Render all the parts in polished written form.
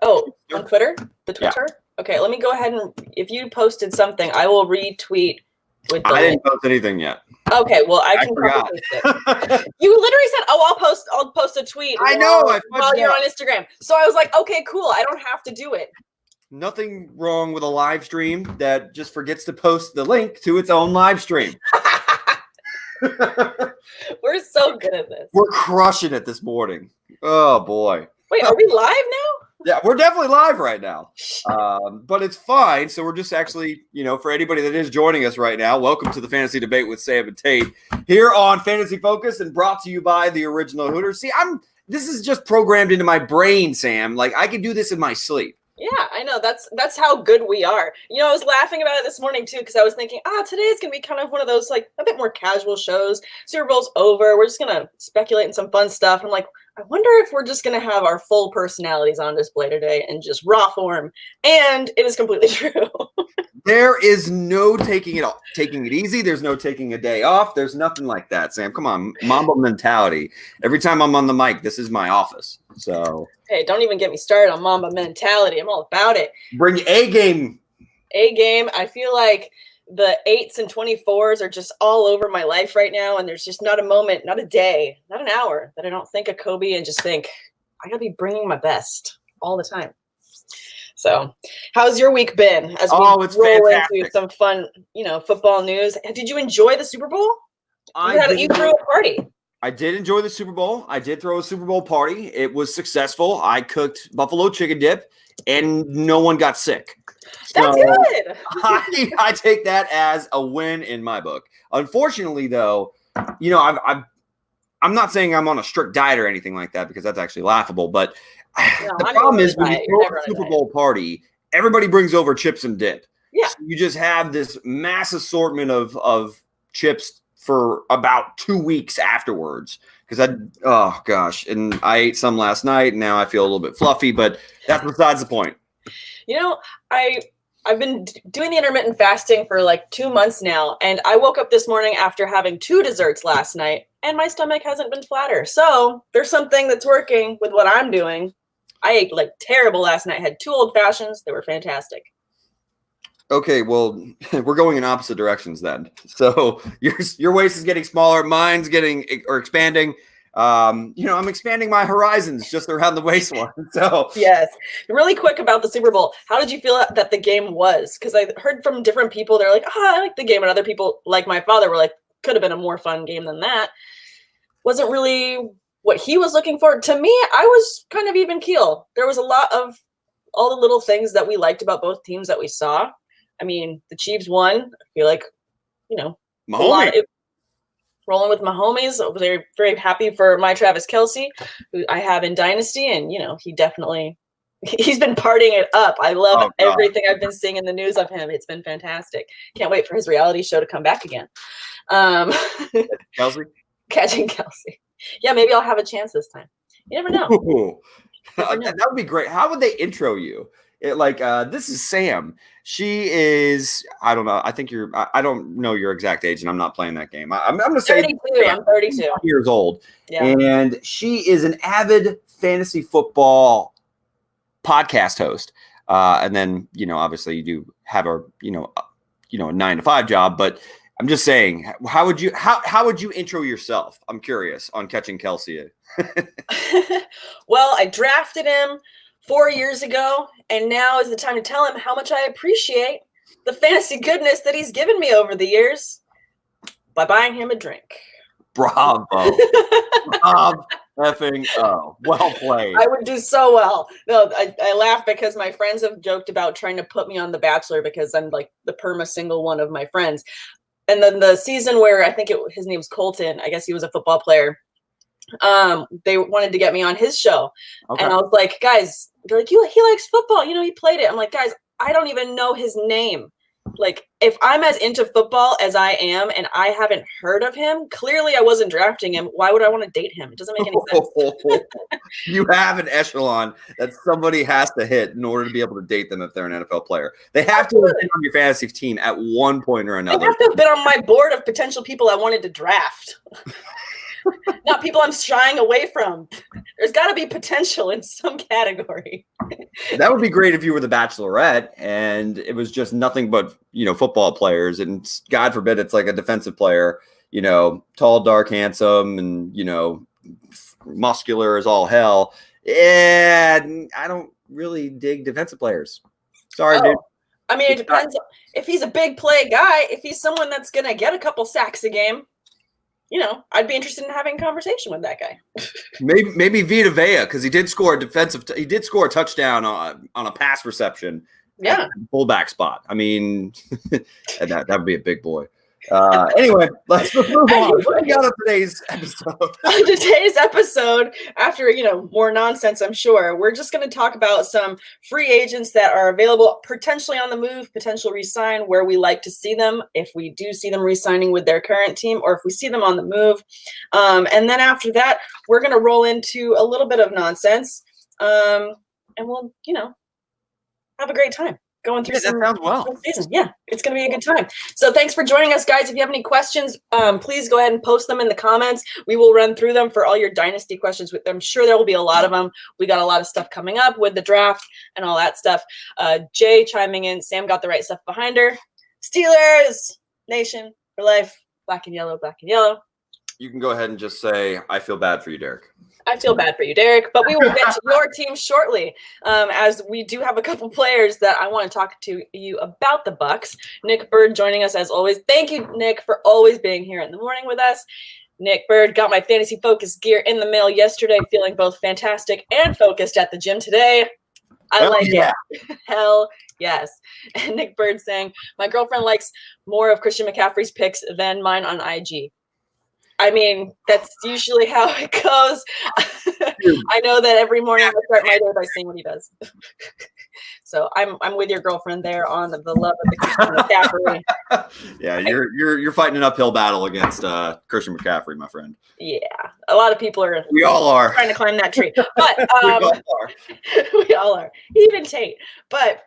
Oh, on Twitter? The Twitter? Yeah. Okay, let me go ahead and if you posted something, I will retweet with the I link. didn't post anything yet. Okay, well I can forgot. post it. You literally said, "Oh, I'll post a tweet." I know. While you're on Instagram, so I was like, "Okay, cool. I don't have to do it." Nothing wrong with a live stream that just forgets to post the link to its own live stream. We're so good at this. We're crushing it this morning. Oh boy. Wait, are we live now? Yeah, we're definitely live right now. But it's fine. So we're just actually, for anybody that is joining us right now, welcome to the Fantasy Debate with Sam and Tate here on Fantasy Focus and brought to you by the Original Hooters. See, this is just programmed into my brain, Sam. Like I can do this in my sleep. Yeah, I know. That's how good we are. I was laughing about it this morning too because I was thinking, today's gonna be kind of one of those like a bit more casual shows. Super Bowl's over. We're just gonna speculate in some fun stuff. I'm like, I wonder if we're just gonna have our full personalities on display today in just raw form. And it is completely true. There is no taking it easy. There's no taking a day off. There's nothing like that, Sam. Come on, Mamba mentality. Every time I'm on the mic, this is my office. So hey, don't even get me started on Mamba mentality. I'm all about it. Bring A game. A game. I feel like the 8s and 24s are just all over my life right now, and there's just not a moment, not a day, not an hour that I don't think of Kobe and just think I gotta be bringing my best all the time. So, how's your week been? As we roll fantastic. into some fun, football news. Did you enjoy the Super Bowl? You threw a party. I did enjoy the Super Bowl. I did throw a Super Bowl party. It was successful. I cooked buffalo chicken dip, and no one got sick. That's good. I take that as a win in my book. Unfortunately, though, I'm not saying I'm on a strict diet or anything like that because that's actually laughable. But the problem is when you throw a Super Bowl party, everybody brings over chips and dip. Yeah. So you just have this mass assortment of chips for about 2 weeks afterwards. Oh gosh. And I ate some last night and now I feel a little bit fluffy, but that's besides the point. I've been doing the intermittent fasting for like 2 months now. And I woke up this morning after having 2 desserts last night and my stomach hasn't been flatter. So there's something that's working with what I'm doing. I ate like terrible last night. I had 2 old fashions. They were fantastic. Okay, well, we're going in opposite directions then. So your waist is getting smaller, mine's expanding. I'm expanding my horizons just around the waistline. So yes, really quick about the Super Bowl. How did you feel that the game was? Because I heard from different people, they're like, I like the game, and other people, like my father, were like, could have been a more fun game than that. Wasn't really what he was looking for. To me, I was kind of even keel. There was a lot of all the little things that we liked about both teams that we saw. I mean, the Chiefs won. I feel like, Mahomes. Rolling with Mahomes. They're very happy for my Travis Kelce, who I have in Dynasty. And, he's been partying it up. I love everything I've been seeing in the news of him. It's been fantastic. Can't wait for his reality show to come back again. Kelce? Catching Kelce. Yeah, maybe I'll have a chance this time. You never know. That would be great. How would they intro you? This is Sam. She is, I don't know. I think I don't know your exact age, and I'm not playing that game. I'm going to say 32. I'm 32 years old. Yeah. And she is an avid fantasy football podcast host. And then, obviously you do have a 9-to-5 job, but I'm just saying, how would you intro yourself? I'm curious on catching Kelce. Well, I drafted him 4 years ago, and now is the time to tell him how much I appreciate the fantasy goodness that he's given me over the years by buying him a drink. Bravo. Effing well played. I would do so well. No, I laugh because my friends have joked about trying to put me on The Bachelor because I'm like the perma single one of my friends. And then the season where I think his name was Colton, I guess he was a football player. They wanted to get me on his show. Okay. And I was like, guys, they're like, he likes football. He played it. I'm like, guys, I don't even know his name. Like, if I'm as into football as I am and I haven't heard of him, clearly I wasn't drafting him. Why would I want to date him? It doesn't make any sense. You have an echelon that somebody has to hit in order to be able to date them if they're an NFL player. They have to have been on your fantasy team at one point or another. They have to have been on my board of potential people I wanted to draft. not people I'm shying away from. There's got to be potential in some category. That would be great if you were the Bachelorette and it was just nothing but, football players. And God forbid it's like a defensive player, tall, dark, handsome, and, muscular as all hell. And I don't really dig defensive players. Sorry, dude. I mean, it depends. If he's a big play guy, if he's someone that's going to get a couple sacks a game, I'd be interested in having a conversation with that guy. Maybe Vita Vea, because he did score a touchdown on a pass reception. Yeah, at the fullback spot. I mean, that would be a big boy. Anyway, let's move on. What do we got on today's episode? On today's episode, after more nonsense, I'm sure, we're just going to talk about some free agents that are available, potentially on the move, potential re-sign, where we like to see them, if we do see them re-signing with their current team, or if we see them on the move. And then after that, we're going to roll into a little bit of nonsense, and we'll have a great time going through that sounds well. Season. Yeah, it's going to be a good time. So thanks for joining us, guys. If you have any questions, please go ahead and post them in the comments. We will run through them for all your dynasty questions. I'm sure there will be a lot of them. We got a lot of stuff coming up with the draft and all that stuff. Jay chiming in. Sam got the right stuff behind her. Steelers Nation for life. Black and yellow, black and yellow. You can go ahead and just say, I feel bad for you, Derek. I feel bad for you, Derek, but we will get to your team shortly, as we do have a couple players that I want to talk to you about the Bucks. Nick Bird joining us as always. Thank you, Nick, for always being here in the morning with us. Nick Bird got my Fantasy Focus gear in the mail yesterday, feeling both fantastic and focused at the gym today. It. Hell yes. And Nick Bird saying, my girlfriend likes more of Christian McCaffrey's picks than mine on IG. I mean, that's usually how it goes. I know that every morning I start my day by seeing what he does. So I'm with your girlfriend there on the love of the Christian McCaffrey. Yeah, you're fighting an uphill battle against Christian McCaffrey, my friend. Yeah, a lot of people are. We all are trying to climb that tree, but we all are. Even Tate. But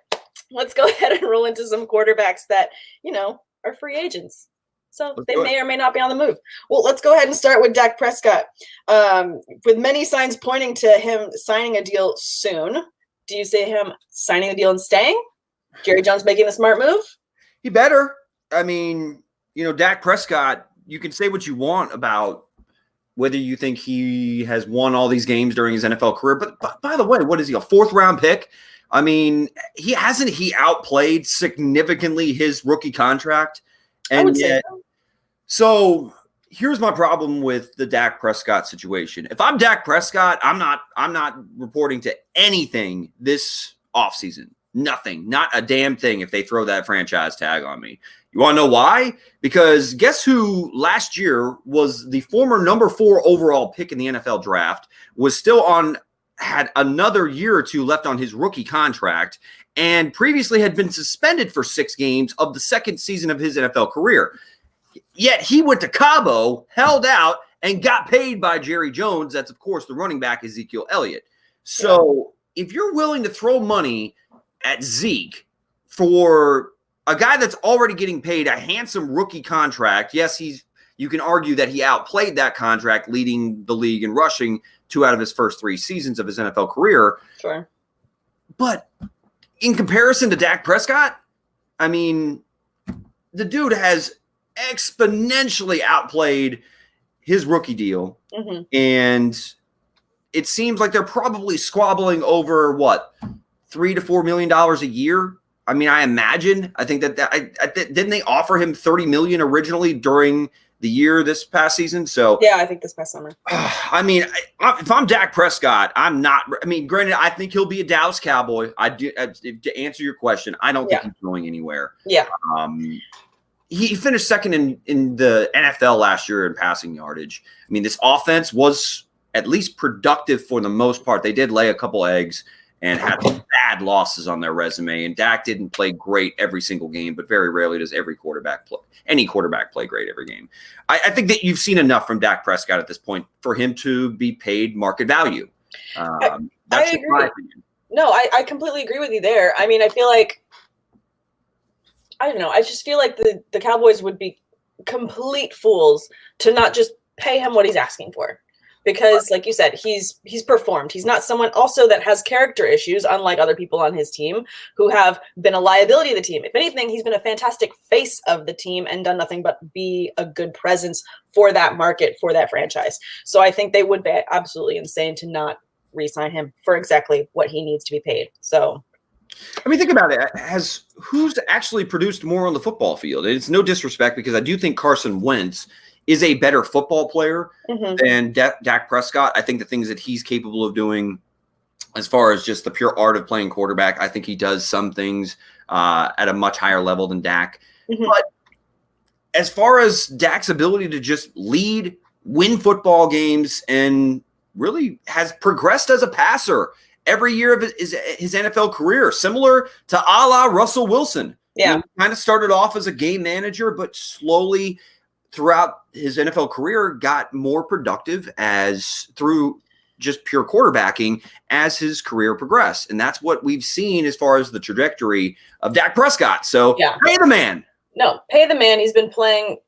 let's go ahead and roll into some quarterbacks that are free agents. So they may or may not be on the move. Well, let's go ahead and start with Dak Prescott. With many signs pointing to him signing a deal soon, do you see him signing a deal and staying? Jerry Jones making the smart move? He better. I mean, Dak Prescott, you can say what you want about whether you think he has won all these games during his NFL career. But by the way, what is he, a fourth-round pick? I mean, he outplayed significantly his rookie contract? And yet, so here's my problem with the Dak Prescott situation. If I'm Dak Prescott, I'm not reporting to anything this offseason. Nothing, not a damn thing if they throw that franchise tag on me. You want to know why? Because guess who last year was the former number 4 overall pick in the NFL draft, had another year or two left on his rookie contract, and previously had been suspended for 6 games of the second season of his NFL career. Yet he went to Cabo, held out, and got paid by Jerry Jones. That's, of course, the running back Ezekiel Elliott. So if you're willing to throw money at Zeke for a guy that's already getting paid a handsome rookie contract, yes, you can argue that he outplayed that contract, leading the league in rushing 2 out of his first 3 seasons of his NFL career. Sure. But in comparison to Dak Prescott, I mean, the dude has exponentially outplayed his rookie deal. Mm-hmm. And it seems like they're probably squabbling over $3 to $4 million a year. I mean, I think that didn't they offer him $30 million originally during the year this past season? So yeah, I think this past summer. I mean, if I'm Dak Prescott, I'm not. I mean, granted, I think he'll be a Dallas Cowboy. I do. To answer your question, I don't think he's going anywhere. Yeah. He finished second in the NFL last year in passing yardage. I mean, this offense was at least productive for the most part. They did lay a couple eggs and had some bad losses on their resume. And Dak didn't play great every single game, but very rarely does any quarterback play great every game. I think that you've seen enough from Dak Prescott at this point for him to be paid market value. That's I agree. My opinion. No, I completely agree with you there. I mean, I feel like, I don't know. I just feel like the Cowboys would be complete fools to not just pay him what he's asking for. Because, like you said, he's performed. He's not someone also that has character issues, unlike other people on his team who have been a liability to the team. If anything, he's been a fantastic face of the team and done nothing but be a good presence for that market, for that franchise. So I think they would be absolutely insane to not re-sign him for exactly what he needs to be paid. So, I mean, think about it. Who's actually produced more on the football field? It's no disrespect because I do think Carson Wentz is a better football player than Dak Prescott. I think the things that he's capable of doing as far as just the pure art of playing quarterback, I think he does some things at a much higher level than Dak. But as far as Dak's ability to just lead, win football games, and really has progressed as a passer every year of his NFL career, similar to a la Russell Wilson. Yeah. He kind of started off as a game manager, but slowly throughout his NFL career got more productive through just pure quarterbacking as his career progressed. And that's what we've seen as far as the trajectory of Dak Prescott. So pay the man. No, pay the man. He's been playing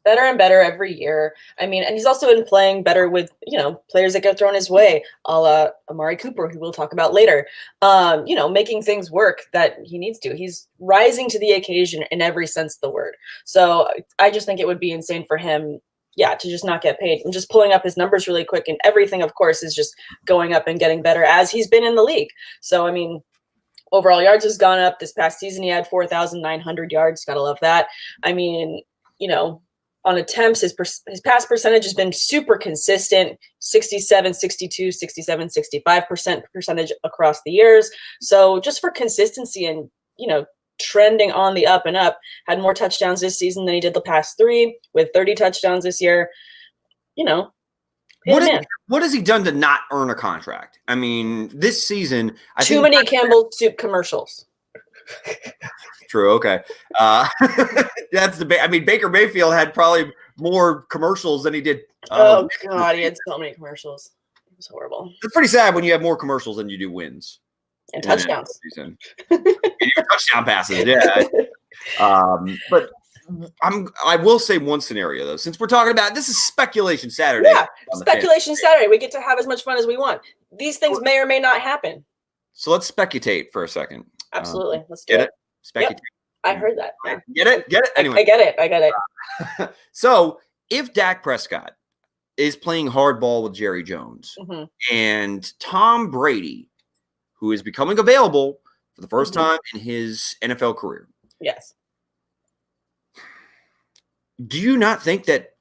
better and better every year. I mean, and he's also been playing better with, players that get thrown his way, a la Amari Cooper, who we'll talk about later, making things work that he needs to. He's rising to the occasion in every sense of the word. So I just think it would be insane for him, to just not get paid. I'm just pulling up his numbers really quick, and everything, of course, is just going up and getting better as he's been in the league. So, I mean, overall yards has gone up. This past season, he had 4,900 yards. Gotta love that. I mean, on attempts, his pass percentage has been super consistent, 67, 62, 67, 65% percentage across the years. So just for consistency and, trending on the up and up, had more touchdowns this season than he did the past 3, with 30 touchdowns this year. What has he done to not earn a contract? I mean, this season, too many Campbell soup commercials. True. Okay. That's I mean, Baker Mayfield had probably more commercials than he did. Oh God, he had so many commercials. It was horrible. It's pretty sad when you have more commercials than you do wins and touchdowns. And even touchdown passes. Yeah. But I will say one scenario though, since we're talking about this is Speculation Saturday. Yeah, Speculation Saturday. We get to have as much fun as we want. These things may or may not happen. So let's speculate for a second. Absolutely. Let's do it. Speculate. Yep. I heard that. Get it? Anyway. I get it. So if Dak Prescott is playing hardball with Jerry Jones and Tom Brady, who is becoming available for the first time in his NFL career. Yes. Do you not think that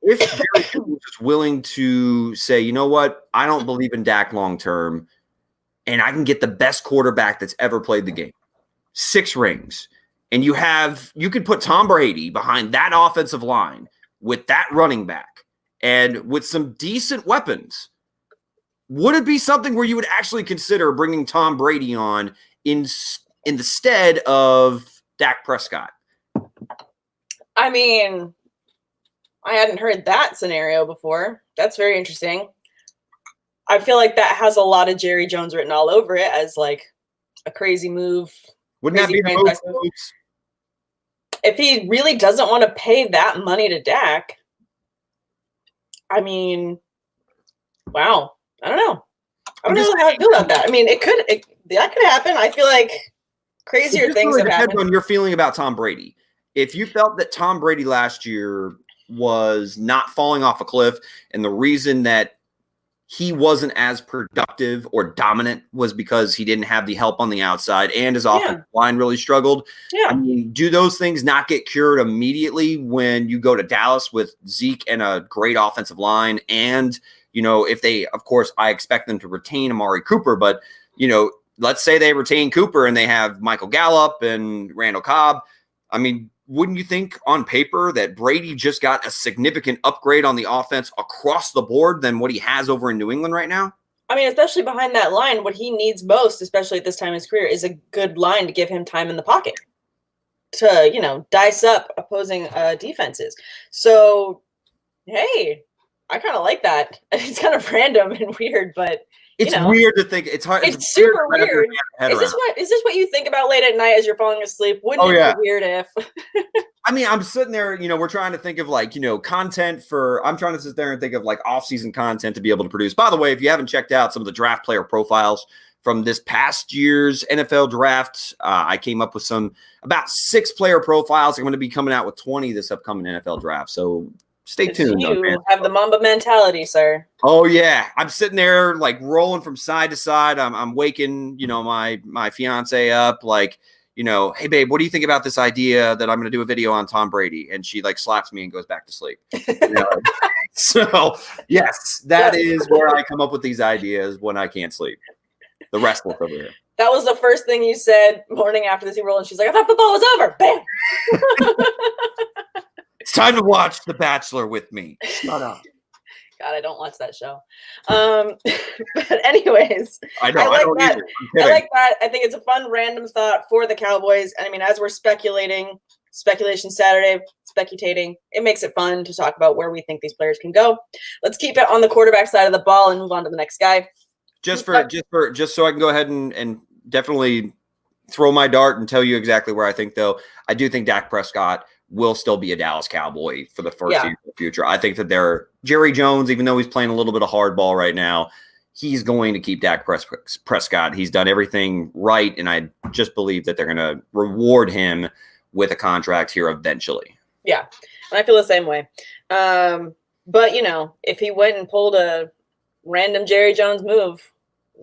if Jerry Jones is willing to say, you know what, I don't believe in Dak long term, and I can get the best quarterback that's ever played the game, 6 rings, and you could put Tom Brady behind that offensive line with that running back and with some decent weapons, would it be something where you would actually consider bringing Tom Brady on in the stead of Dak Prescott? I mean, I hadn't heard that scenario before. That's very interesting. I feel like that has a lot of Jerry Jones written all over it as like a crazy move. Wouldn't that be the move? If he really doesn't want to pay that money to Dak, I mean, wow. I don't know. I don't know how I feel about that. I mean, that could happen. I feel like crazier things have happened. On your feeling about Tom Brady. If you felt that Tom Brady last year was not falling off a cliff, and the reason that he wasn't as productive or dominant was because he didn't have the help on the outside and his offensive line really struggled. Yeah. I mean, do those things not get cured immediately when you go to Dallas with Zeke and a great offensive line? And, if they, of course, I expect them to retain Amari Cooper, but, let's say they retain Cooper and they have Michael Gallup and Randall Cobb. I mean, wouldn't you think on paper that Brady just got a significant upgrade on the offense across the board than what he has over in New England right now? I mean, especially behind that line, what he needs most, especially at this time in his career, is a good line to give him time in the pocket to, dice up opposing defenses. So, hey, I kind of like that. It's kind of random and weird, but it's weird to think. It's hard. It's super weird. Is this what you think about late at night as you're falling asleep? Wouldn't it be weird if? I mean, I'm sitting there, we're trying to think of content I'm trying to sit there and think of off-season content to be able to produce. By the way, if you haven't checked out some of the draft player profiles from this past year's NFL draft, I came up with about 6 player profiles. I'm going to be coming out with 20 this upcoming NFL draft. So stay tuned. You have the Mamba mentality, sir. Oh yeah, I'm sitting there rolling from side to side. I'm waking, my fiance up hey babe, what do you think about this idea that I'm going to do a video on Tom Brady? And she slaps me and goes back to sleep. So yes, that is where I come up with these ideas when I can't sleep. The restless over here. That was the first thing you said morning after the Super Bowl, and she's like, I thought football was over. Bam. It's time to watch The Bachelor with me. Shut up. God, I don't watch that show. But anyways, I know. I don't either. I like that. I think it's a fun random thought for the Cowboys. And I mean, as we're speculation Saturday, speculating, it makes it fun to talk about where we think these players can go. Let's keep it on the quarterback side of the ball and move on to the next guy. Just so I can go ahead and definitely throw my dart and tell you exactly where I think, though. I do think Dak Prescott will still be a Dallas Cowboy for the first year of the future. I think that Jerry Jones, even though he's playing a little bit of hardball right now, he's going to keep Dak Prescott. He's done everything right, and I just believe that they're going to reward him with a contract here eventually. Yeah, and I feel the same way. But, if he went and pulled a random Jerry Jones move,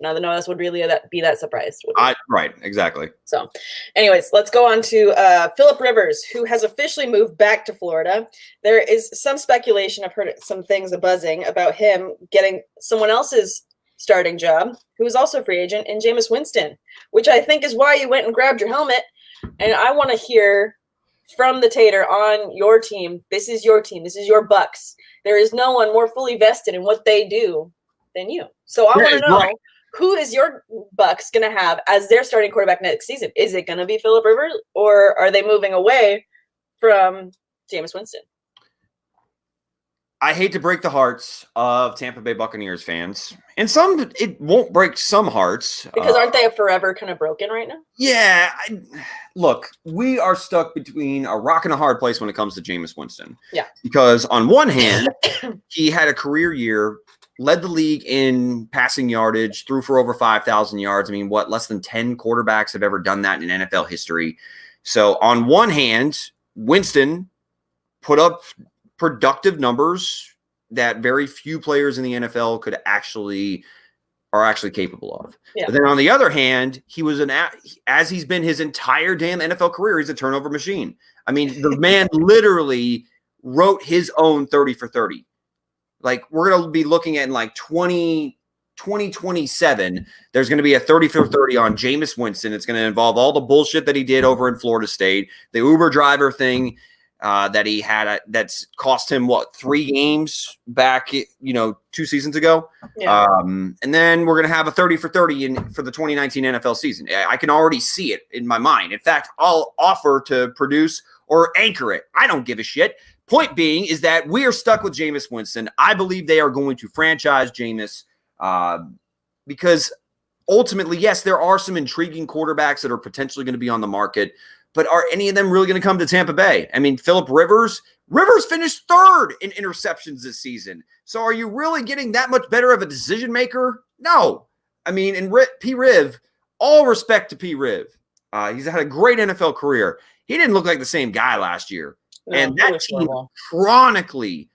none of us would really be that surprised. Right, exactly. So, anyways, let's go on to Phillip Rivers, who has officially moved back to Florida. There is some speculation. I've heard some things buzzing about him getting someone else's starting job, who is also a free agent, in Jameis Winston, which I think is why you went and grabbed your helmet. And I want to hear from the Tater on your team. This is your team. This is your Bucks. There is no one more fully vested in what they do than you. So I want to know, who is your Bucks going to have as their starting quarterback next season? Is it going to be Phillip Rivers, or are they moving away from Jameis Winston? I hate to break the hearts of Tampa Bay Buccaneers fans, and it won't break some hearts. Because aren't they forever kind of broken right now? Yeah. Look, we are stuck between a rock and a hard place when it comes to Jameis Winston. Yeah. Because on one hand, he had a career year, led the league in passing yardage, threw for over 5,000 yards. I mean, less than 10 quarterbacks have ever done that in NFL history. So on one hand, Winston put up productive numbers that very few players in the NFL are actually capable of. Yeah. But then on the other hand, he was as he's been his entire damn NFL career, he's a turnover machine. I mean, the man literally wrote his own 30 for 30. We're going to be looking at in 2027, there's going to be a 30 for 30 on Jameis Winston. It's going to involve all the bullshit that he did over in Florida State, the Uber driver thing that he had that's cost him 3 games back 2 seasons ago. Yeah. And then we're going to have a 30 for 30 for the 2019 NFL season. I can already see it in my mind. In fact, I'll offer to produce or anchor it. I don't give a shit. Point being is that we are stuck with Jameis Winston. I believe they are going to franchise Jameis because ultimately, yes, there are some intriguing quarterbacks that are potentially going to be on the market, but are any of them really going to come to Tampa Bay? I mean, Phillip Rivers finished 3rd in interceptions this season. So are you really getting that much better of a decision maker? No. I mean, and P. Riv, all respect to P. Riv. He's had a great NFL career. He didn't look like the same guy last year. No, and that team chronically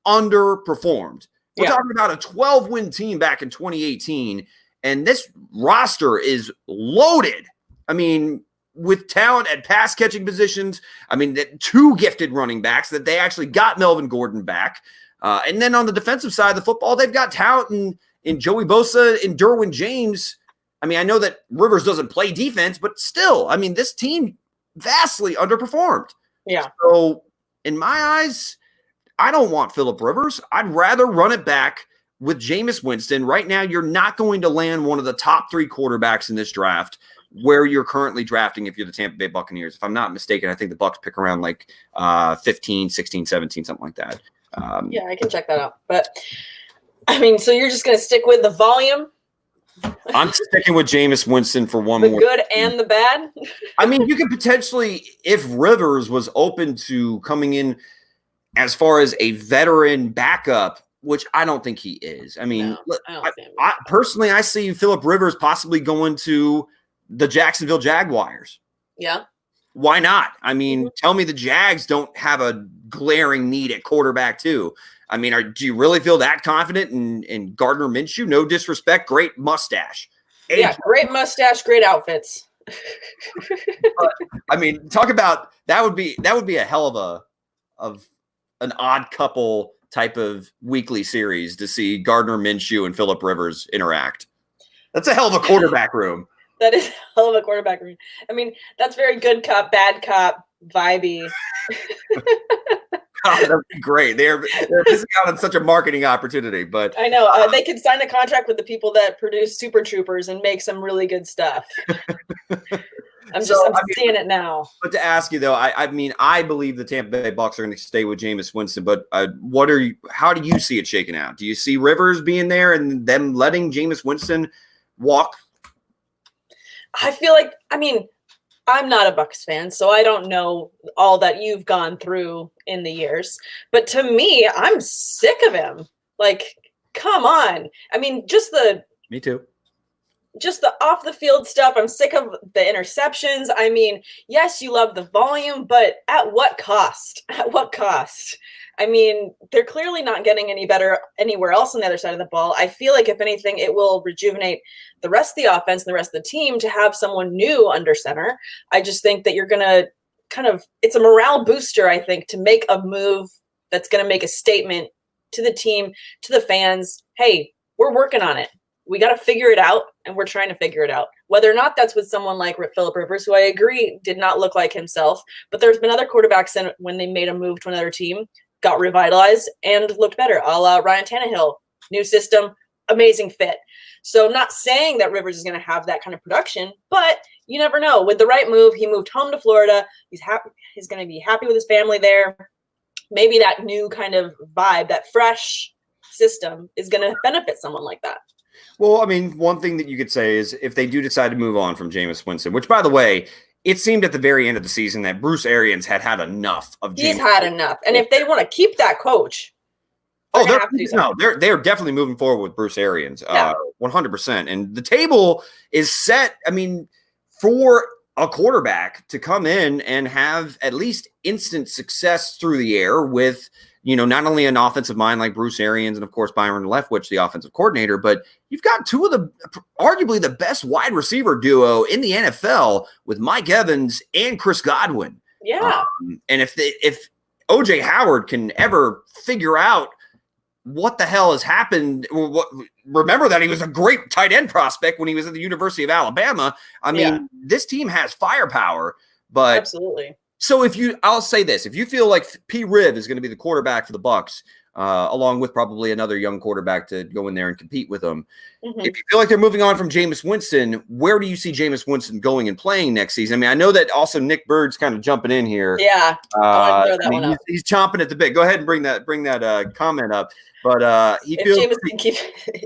underperformed. We're talking about a 12-win team back in 2018, and this roster is loaded. I mean, with talent at pass-catching positions. I mean, 2 gifted running backs that they actually got Melvin Gordon back. And then on the defensive side of the football, they've got talent in Joey Bosa and Derwin James. I mean, I know that Rivers doesn't play defense, but still, I mean, this team vastly underperformed. Yeah. So in my eyes, I don't want Phillip Rivers. I'd rather run it back with Jameis Winston. Right now, you're not going to land one of the top 3 quarterbacks in this draft where you're currently drafting if you're the Tampa Bay Buccaneers. If I'm not mistaken, I think the Bucs pick around 15, 16, 17, something like that. Yeah, I can check that out. But, I mean, so you're just going to stick with the volume I'm sticking with Jameis Winston for one The more. good and the bad. I mean, you could potentially, if Rivers was open to coming in as far as a veteran backup, which I don't think he is. I mean, No, I don't see him. personally, I see Phillip Rivers possibly going to the Jacksonville Jaguars. Yeah. Why not? I mean, tell me the Jags don't have a glaring need at quarterback too. I mean, do you really feel that confident in Gardner Minshew? No disrespect, great mustache. Yeah, great mustache, great outfits. I mean, talk about that would be a hell of an odd couple type of weekly series to see Gardner Minshew and Phillip Rivers interact. That's a hell of a quarterback room. That is a hell of a quarterback room. I mean, that's very good cop, bad cop, vibey. Oh, that'd be great. They're missing out on such a marketing opportunity. But I know they could sign a contract with the people that produce Super Troopers and make some really good stuff. I'm seeing it now. But to ask you though, I mean, I believe the Tampa Bay Bucs are going to stay with Jameis Winston. But how do you see it shaking out? Do you see Rivers being there and them letting Jameis Winston walk? I feel like, I mean, I'm not a Bucs fan, so I don't know all that you've gone through in the years. But to me, I'm sick of him. Like, come on. I mean, Me too. Just the off the field stuff. I'm sick of the interceptions. I mean, yes, you love the volume, but at what cost? At what cost? I mean, they're clearly not getting any better anywhere else on the other side of the ball. I feel like, if anything, it will rejuvenate the rest of the offense and the rest of the team to have someone new under center. I just think that you're going to it's a morale booster, I think, to make a move that's going to make a statement to the team, to the fans. Hey, we're working on it. We got to figure it out, and we're trying to figure it out. Whether or not that's with someone like Phillip Rivers, who I agree did not look like himself, but there's been other quarterbacks that when they made a move to another team, got revitalized and looked better, a la Ryan Tannehill. New system, amazing fit. So not saying that Rivers is going to have that kind of production, but you never know. With the right move, he moved home to Florida. He's happy. He's going to be happy with his family there. Maybe that new kind of vibe, that fresh system is going to benefit someone like that. Well, I mean, one thing that you could say is if they do decide to move on from Jameis Winston, which, by the way, it seemed at the very end of the season that Bruce Arians had enough of Jameis. He's had enough. And if they want to keep that coach, they're definitely moving forward with Bruce Arians, 100%. And the table is set, I mean, for a quarterback to come in and have at least instant success through the air with, not only an offensive mind like Bruce Arians and, of course, Byron Leftwich, the offensive coordinator, but you've got two of arguably the best wide receiver duo in the NFL with Mike Evans and Chris Godwin. Yeah. And if O.J. Howard can ever figure out what the hell has happened, remember that he was a great tight end prospect when he was at the University of Alabama. I mean, this team has firepower, but absolutely. So I'll say this, if you feel like P. Riv is going to be the quarterback for the Bucs, along with probably another young quarterback to go in there and compete with them, if you feel like they're moving on from Jameis Winston, where do you see Jameis Winston going and playing next season? I mean, I know that also Nick Bird's kind of jumping in here. Yeah, he's chomping at the bit. Go ahead and bring that comment up. But if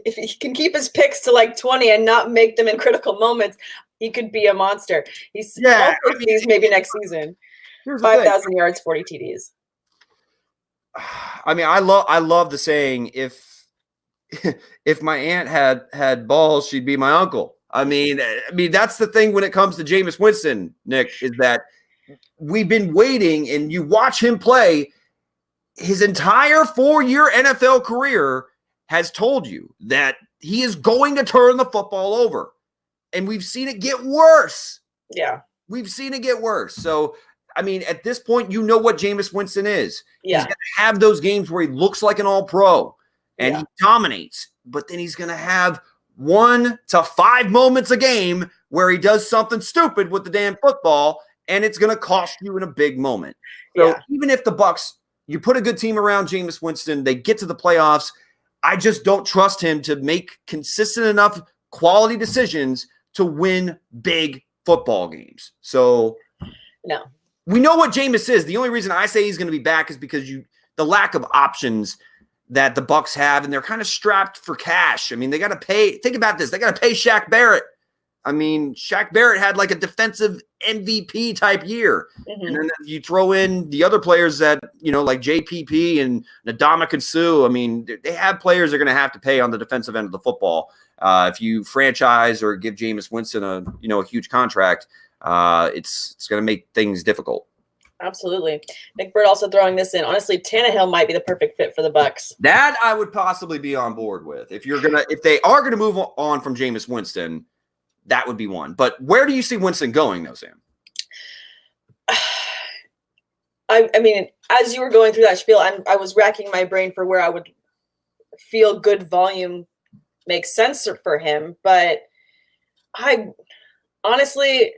he can keep his picks to like 20 and not make them in critical moments, he could be a monster. He's maybe next season. 5,000 yards, 40 TDs. I mean, I love the saying, if my aunt had balls, she'd be my uncle. I mean, that's the thing when it comes to Jameis Winston, Nick, is that we've been waiting, and you watch him play. His entire 4-year NFL career has told you that he is going to turn the football over, and we've seen it get worse. Yeah, we've seen it get worse. So, I mean, at this point, you know what Jameis Winston is. Yeah. He's going to have those games where he looks like an all-pro and he dominates, but then he's going to have 1 to 5 moments a game where he does something stupid with the damn football, and it's going to cost you in a big moment. So even if the Bucs, you put a good team around Jameis Winston, they get to the playoffs, I just don't trust him to make consistent enough quality decisions to win big football games. So no. We know what Jameis is. The only reason I say he's going to be back is because the lack of options that the Bucks have, and they're kind of strapped for cash. I mean, they got to pay. Think about this. They got to pay Shaq Barrett. I mean, Shaq Barrett had like a defensive MVP type year. Mm-hmm. And then you throw in the other players that, like JPP and Ndamukong Suh. I mean, they have players they're going to have to pay on the defensive end of the football. If you franchise or give Jameis Winston a huge contract, it's going to make things difficult. Absolutely. Nick Bird also throwing this in. Honestly, Tannehill might be the perfect fit for the Bucks. That I would possibly be on board with. If they are going to move on from Jameis Winston, that would be one. But where do you see Winston going, though, Sam? I mean, as you were going through that spiel, I was racking my brain for where I would feel good volume makes sense for him. But I honestly,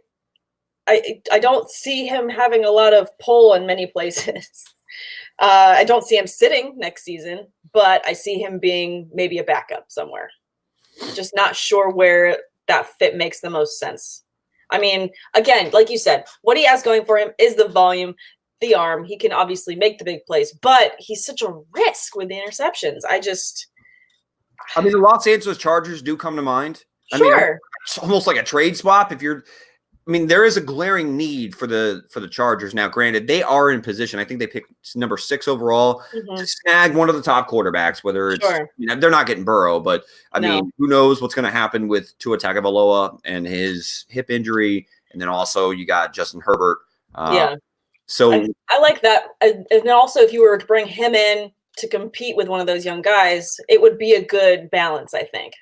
I don't see him having a lot of pull in many places. I don't see him sitting next season, but I see him being maybe a backup somewhere. Just not sure where that fit makes the most sense. I mean, again, like you said, what he has going for him is the volume, the arm. He can obviously make the big plays, but he's such a risk with the interceptions. I mean, the Los Angeles Chargers do come to mind. Sure. I mean, it's almost like a trade swap. There is a glaring need for the Chargers. Now, granted, they are in position. I think they picked number 6 overall to snag one of the top quarterbacks, whether it's, they're not getting Burrow, but I mean, who knows what's going to happen with Tua Tagovailoa and his hip injury. And then also you got Justin Herbert. So I like that. And then also if you were to bring him in to compete with one of those young guys, it would be a good balance, I think.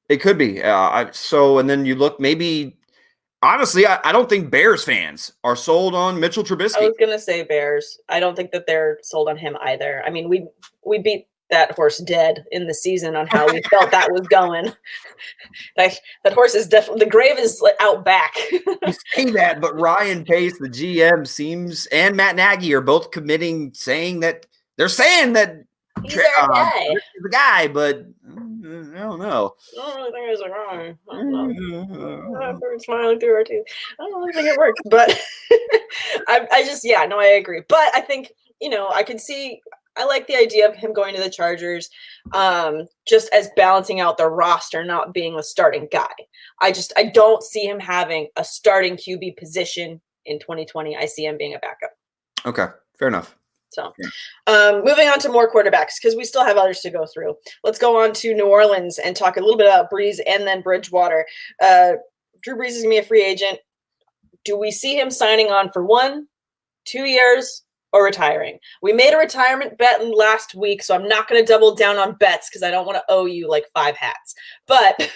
It could be. And then you look maybe. Honestly, I don't think Bears fans are sold on Mitchell Trubisky. I was going to say Bears. I don't think that they're sold on him either. I mean, we beat that horse dead in the season on how we felt that was going. Like, that horse is definitely – the grave is out back. You say that, but Ryan Pace, the GM, and Matt Nagy are both saying that he's the guy, but I don't know. I don't really think he's a guy. I'm smiling through our teeth. I don't really think it works, but I agree. But I think, I could see, I like the idea of him going to the Chargers, just as balancing out the roster, not being a starting guy. I don't see him having a starting QB position in 2020. I see him being a backup. Okay, fair enough. So moving on to more quarterbacks, because we still have others to go through. Let's go on to New Orleans and talk a little bit about Brees and then Bridgewater. Drew Brees is going to be a free agent. Do we see him signing on for 1, 2 years, or retiring? We made a retirement bet last week, so I'm not going to double down on bets because I don't want to owe you like 5 hats. But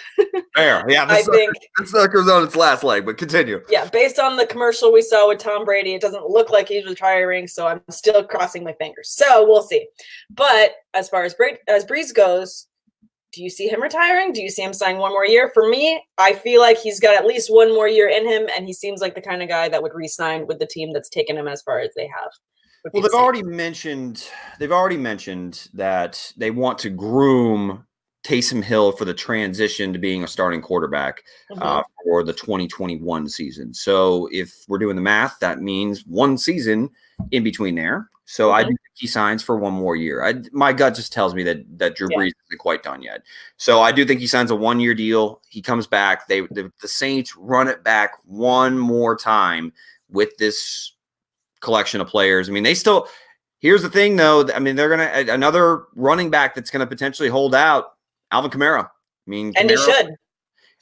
fair. Yeah, I think that sucker's on its last leg, but continue. Yeah, based on the commercial we saw with Tom Brady, it doesn't look like he's retiring, so I'm still crossing my fingers. So we'll see. But as far as Brees goes, do you see him retiring? Do you see him signing 1 more year? For me, I feel like he's got at least 1 more year in him, and he seems like the kind of guy that would re-sign with the team that's taken him as far as they have. Well, they've already mentioned that they want to groom Taysom Hill for the transition to being a starting quarterback for the 2021 season. So if we're doing the math, that means 1 season in between there. So I do think he signs for 1 more year. My gut just tells me that Drew Brees isn't quite done yet. So I do think he signs a 1-year deal. He comes back. The Saints run it back 1 more time with this collection of players. I mean, here's the thing though. I mean, they're going to another running back that's going to potentially hold out, Alvin Kamara. I mean, and he should.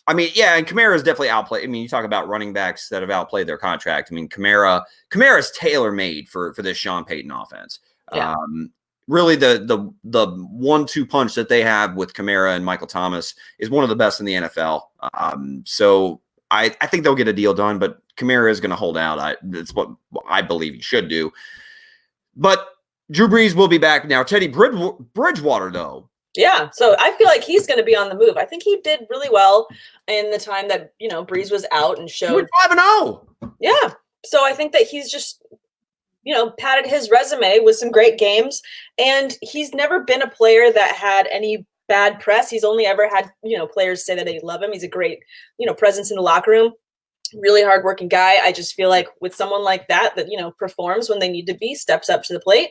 I mean, yeah, and Kamara is definitely outplayed. I mean, you talk about running backs that have outplayed their contract. I mean, Kamara's tailor-made for this Sean Payton offense. Yeah. Really, the 1-2 punch that they have with Kamara and Michael Thomas is one of the best in the NFL. So I think they'll get a deal done, but Kamara is going to hold out. That's what I believe he should do. But Drew Brees will be back now. Teddy Bridgewater, though. Yeah, so I feel like he's going to be on the move. I think he did really well in the time that, Brees was out and showed 5-0. Yeah, so I think that he's just, padded his resume with some great games, and he's never been a player that had any bad press. He's only ever had, players say that they love him. He's a great, presence in the locker room. Really hardworking guy. I just feel like with someone like that, performs when they need to be, steps up to the plate,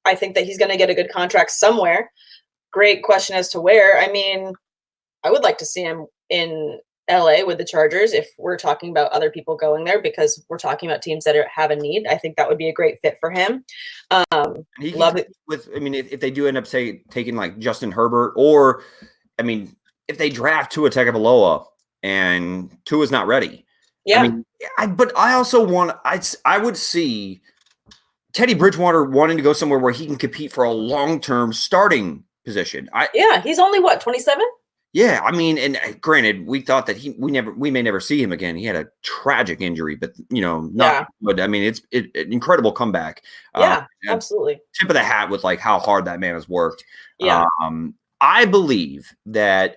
I think that he's going to get a good contract somewhere. Great question as to where. I mean, I would like to see him in LA with the Chargers if we're talking about other people going there, because we're talking about teams that have a need. I think that would be a great fit for him. He Love can it. I mean, if they do end up taking like Justin Herbert, or I mean, if they draft Tua Tagovailoa and Tua's not ready. Yeah. I mean, but I also I would see Teddy Bridgewater wanting to go somewhere where he can compete for a long-term starting position. Yeah, he's only what, 27? Yeah, I mean, and granted, we thought that we may never see him again. He had a tragic injury, but not. But I mean, it's an incredible comeback. Yeah, absolutely. Tip of the hat with like how hard that man has worked. Yeah. I believe that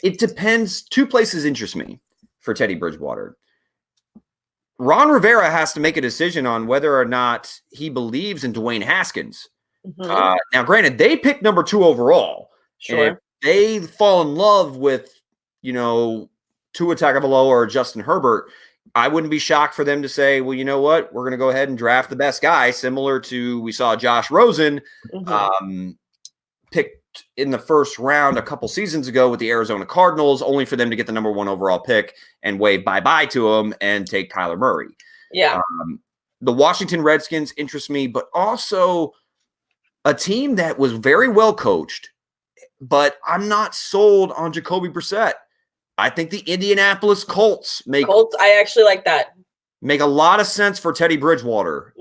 it depends. Two places interest me for Teddy Bridgewater. Ron Rivera has to make a decision on whether or not he believes in Dwayne Haskins. Mm-hmm. Now, granted, they picked number 2 overall. Sure. And they fall in love with, Tua Tagovailoa or Justin Herbert, I wouldn't be shocked for them to say, well, you know what? We're going to go ahead and draft the best guy, similar to we saw Josh Rosen picked in the first round a couple seasons ago with the Arizona Cardinals, only for them to get the number 1 overall pick and wave bye-bye to him and take Kyler Murray. Yeah. The Washington Redskins interest me, but also a team that was very well coached, but I'm not sold on Jacoby Brissett. I think the Indianapolis Colts I actually like that. Make a lot of sense for Teddy Bridgewater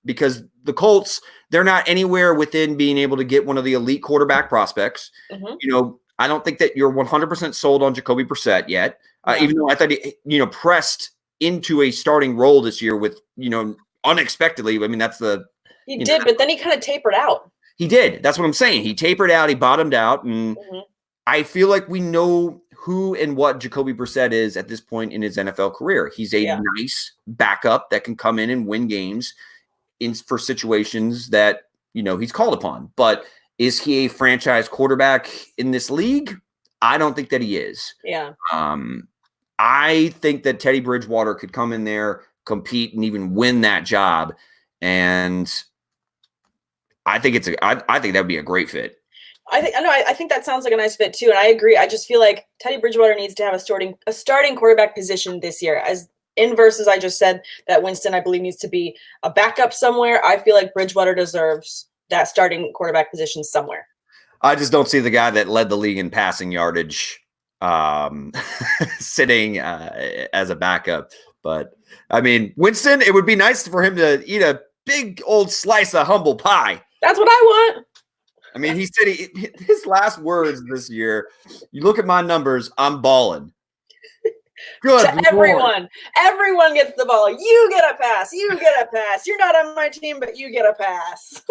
because the Colts, they're not anywhere within being able to get one of the elite quarterback prospects. I don't think that you're 100% sold on Jacoby Brissett yet, even though I thought he, pressed into a starting role this year with, unexpectedly. I mean, that's he did, but then he kind of tapered out. He did. That's what I'm saying. He tapered out. He bottomed out. And I feel like we know who and what Jacoby Brissett is at this point in his NFL career. He's a nice backup that can come in and win games for situations that, he's called upon. But is he a franchise quarterback in this league? I don't think that he is. Yeah. I think that Teddy Bridgewater could come in there, compete, and even win that job. And I think I think that would be a great fit. I think that sounds like a nice fit too, and I agree. I just feel like Teddy Bridgewater needs to have a starting quarterback position this year. As inverse as I just said, that Winston, I believe, needs to be a backup somewhere. I feel like Bridgewater deserves that starting quarterback position somewhere. I just don't see the guy that led the league in passing yardage sitting as a backup. But I mean, Winston, it would be nice for him to eat a big old slice of humble pie. That's what I want. I mean, he said his last words this year, you look at my numbers, I'm balling. Good. To everyone gets the ball. You get a pass. You get a pass. You're not on my team, but you get a pass.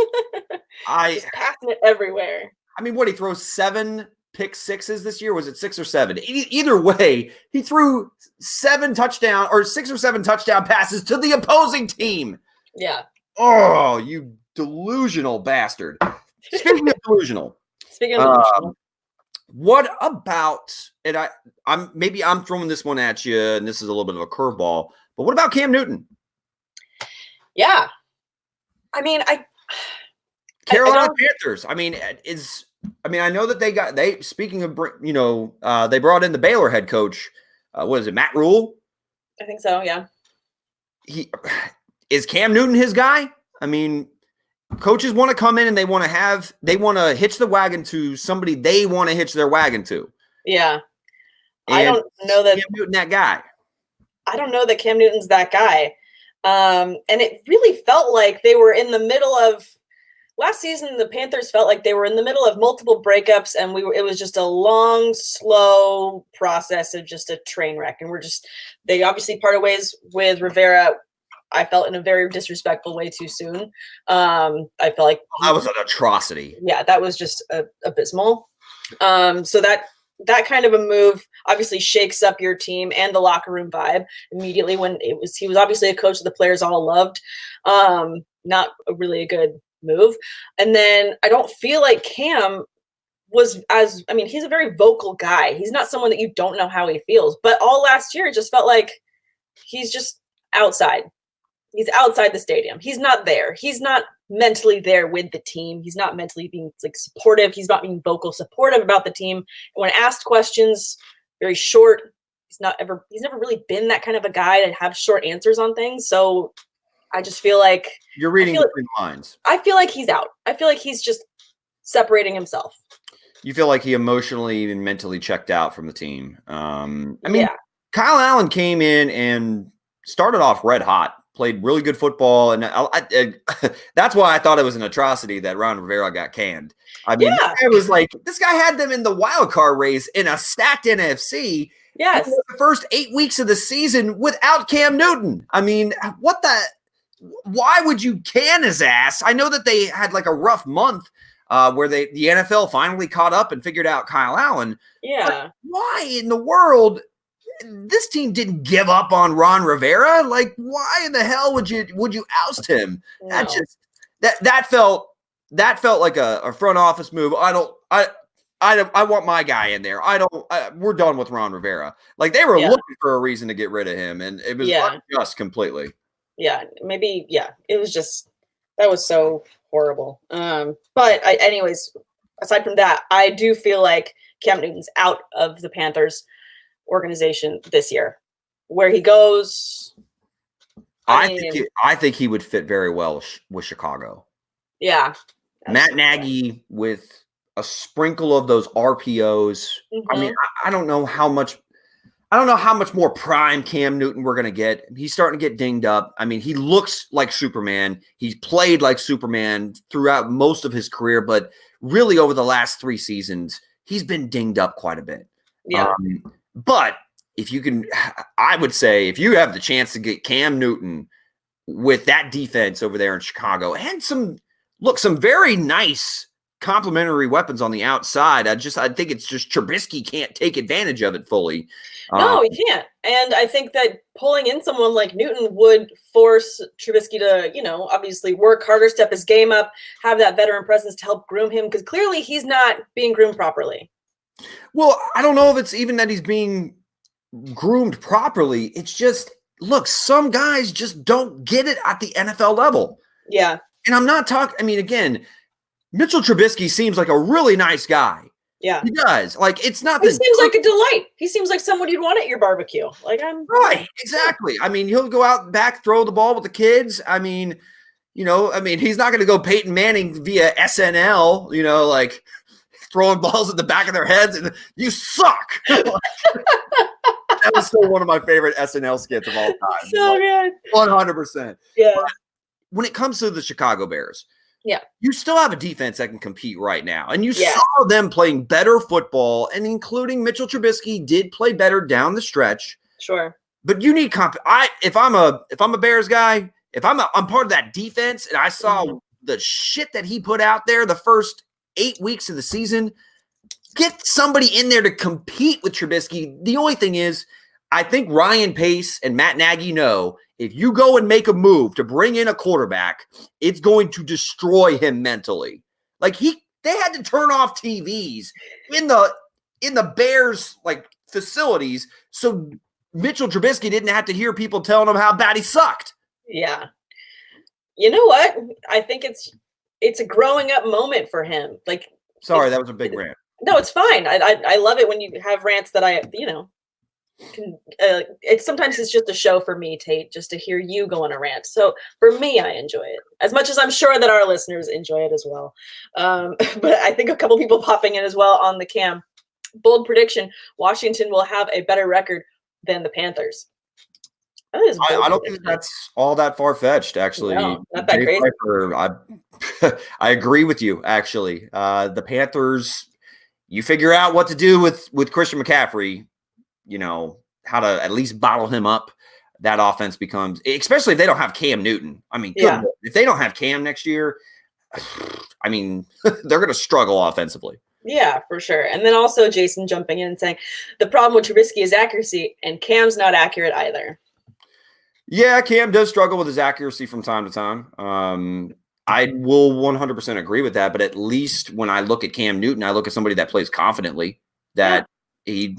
Just passing it everywhere. I mean, he throws 7 pick sixes this year? Was it 6 or 7? Either way, he threw 6 or 7 touchdown passes to the opposing team. Yeah. Oh, you delusional bastard. Speaking of delusional. What about, and I'm throwing this one at you, and this is a little bit of a curveball, but what about Cam Newton? Yeah. I mean, Carolina Panthers. I mean, I know that speaking of, they brought in the Baylor head coach. What is it, Matt Rule? I think so, yeah. Is Cam Newton his guy? I mean, coaches want to come in and they want to hitch the wagon to somebody they want to hitch their wagon to. Yeah. And I don't know that Cam Newton that guy. I don't know that Cam Newton's that guy. And it really felt like they were in the middle of last season. The Panthers felt like they were in the middle of multiple breakups, and it was just a long, slow process of just a train wreck. And they obviously parted ways with Rivera. I felt in a very disrespectful way too soon. I felt like that was an atrocity. Yeah, that was just abysmal. So that kind of a move obviously shakes up your team and the locker room vibe immediately. When he was obviously a coach that the players all loved. Not really a good move. And then I don't feel like Cam he's a very vocal guy. He's not someone that you don't know how he feels. But all last year it just felt like he's just outside. He's outside the stadium. He's not there. He's not mentally there with the team. He's not mentally being like supportive. He's not being vocal supportive about the team. And when asked questions, very short. He's never really been that kind of a guy to have short answers on things. So I just feel like You're reading between the lines. I feel like he's out. I feel like he's just separating himself. You feel like he emotionally and mentally checked out from the team. I mean, Yeah. Kyle Allen came in and started off red hot, played really good football, and that's why I thought it was an atrocity that Ron Rivera got canned. I mean, it was like this guy had them in the wild card race in a stacked NFC. Yes. The first 8 weeks of the season without Cam Newton. I mean, why would you can his ass? I know that they had like a rough month where the NFL finally caught up and figured out Kyle Allen. Yeah. But why in the world? This team didn't give up on Ron Rivera. Like, why in the hell would you oust him? No. That felt like a front office move. I want my guy in there. We're done with Ron Rivera. Like they were looking for a reason to get rid of him, and it was unjust completely. Yeah, maybe. Yeah, it was just that was so horrible. But anyways, aside from that, I do feel like Cam Newton's out of the Panthers organization this year. Where he goes, I think he would fit very well with Chicago. Yeah, Matt Nagy with a sprinkle of those RPOs. Mm-hmm. I mean, I don't know how much more prime Cam Newton we're going to get. He's starting to get dinged up. I mean, he looks like Superman. He's played like Superman throughout most of his career, but really over the last 3 seasons, he's been dinged up quite a bit. Yeah. But I would say if you have the chance to get Cam Newton with that defense over there in Chicago and some very nice complementary weapons on the outside. I think it's just Trubisky can't take advantage of it fully. No, he can't. And I think that pulling in someone like Newton would force Trubisky to, obviously work harder, step his game up, have that veteran presence to help groom him because clearly he's not being groomed properly. Well, I don't know if it's even that he's being groomed properly. It's just, look, some guys just don't get it at the NFL level. Yeah. And I'm not talking, I mean, again, Mitchell Trubisky seems like a really nice guy. Yeah. He does. Like, it's not He seems like a delight. He seems like someone you'd want at your barbecue. Like, right. Exactly. I mean, he'll go out back, throw the ball with the kids. I mean, he's not going to go Peyton Manning via SNL, like throwing balls at the back of their heads and you suck. That was still one of my favorite SNL skits of all time. So good. 100%. Yeah. But when it comes to the Chicago Bears, yeah, you still have a defense that can compete right now. And you saw them playing better football, and including Mitchell Trubisky did play better down the stretch. Sure. But you need if I'm a Bears guy, I'm part of that defense, and I saw the shit that he put out there the first 8 weeks of the season, get somebody in there to compete with Trubisky. The only thing is, I think Ryan Pace and Matt Nagy know if you go and make a move to bring in a quarterback, it's going to destroy him mentally. Like they had to turn off TVs in the Bears facilities so Mitchell Trubisky didn't have to hear people telling him how bad he sucked. Yeah. You know what? I think it's a growing up moment for him. Sorry, that was a big rant. No, it's fine. I love it when you have rants that sometimes it's just a show for me, Tate, just to hear you go on a rant. So for me, I enjoy it as much as I'm sure that our listeners enjoy it as well. But I think a couple people popping in as well on the cam. Bold prediction: Washington will have a better record than the Panthers. I don't think that's all that far-fetched, actually. No, not that crazy. Piper, I agree with you, actually. The Panthers, you figure out what to do with Christian McCaffrey, how to at least bottle him up. That offense becomes, especially if they don't have Cam Newton. I mean, if they don't have Cam next year, I mean, they're going to struggle offensively. Yeah, for sure. And then also Jason jumping in and saying the problem with Trubisky is accuracy, and Cam's not accurate either. Yeah, Cam does struggle with his accuracy from time to time. I will 100% agree with that. But at least when I look at Cam Newton, I look at somebody that plays confidently, that he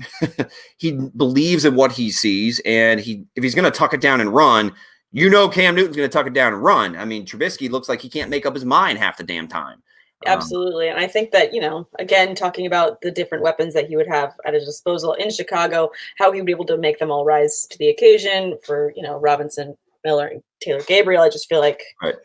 believes in what he sees, and if he's going to tuck it down and run, Cam Newton's going to tuck it down and run. I mean, Trubisky looks like he can't make up his mind half the damn time. Absolutely. And I think that, again, talking about the different weapons that he would have at his disposal in Chicago, how he would be able to make them all rise to the occasion for, Robinson, Miller, and Taylor Gabriel. I just feel like, right.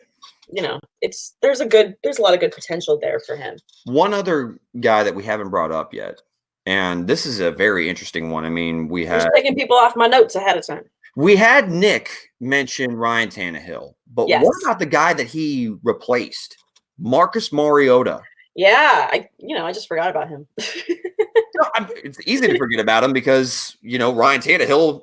There's a lot of good potential there for him. One other guy that we haven't brought up yet, and this is a very interesting one. I mean, just taking people off my notes ahead of time. We had Nick mention Ryan Tannehill, but Yes. What about the guy that he replaced? Marcus Mariota. Yeah, I just forgot about him. It's easy to forget about him because, Ryan Tannehill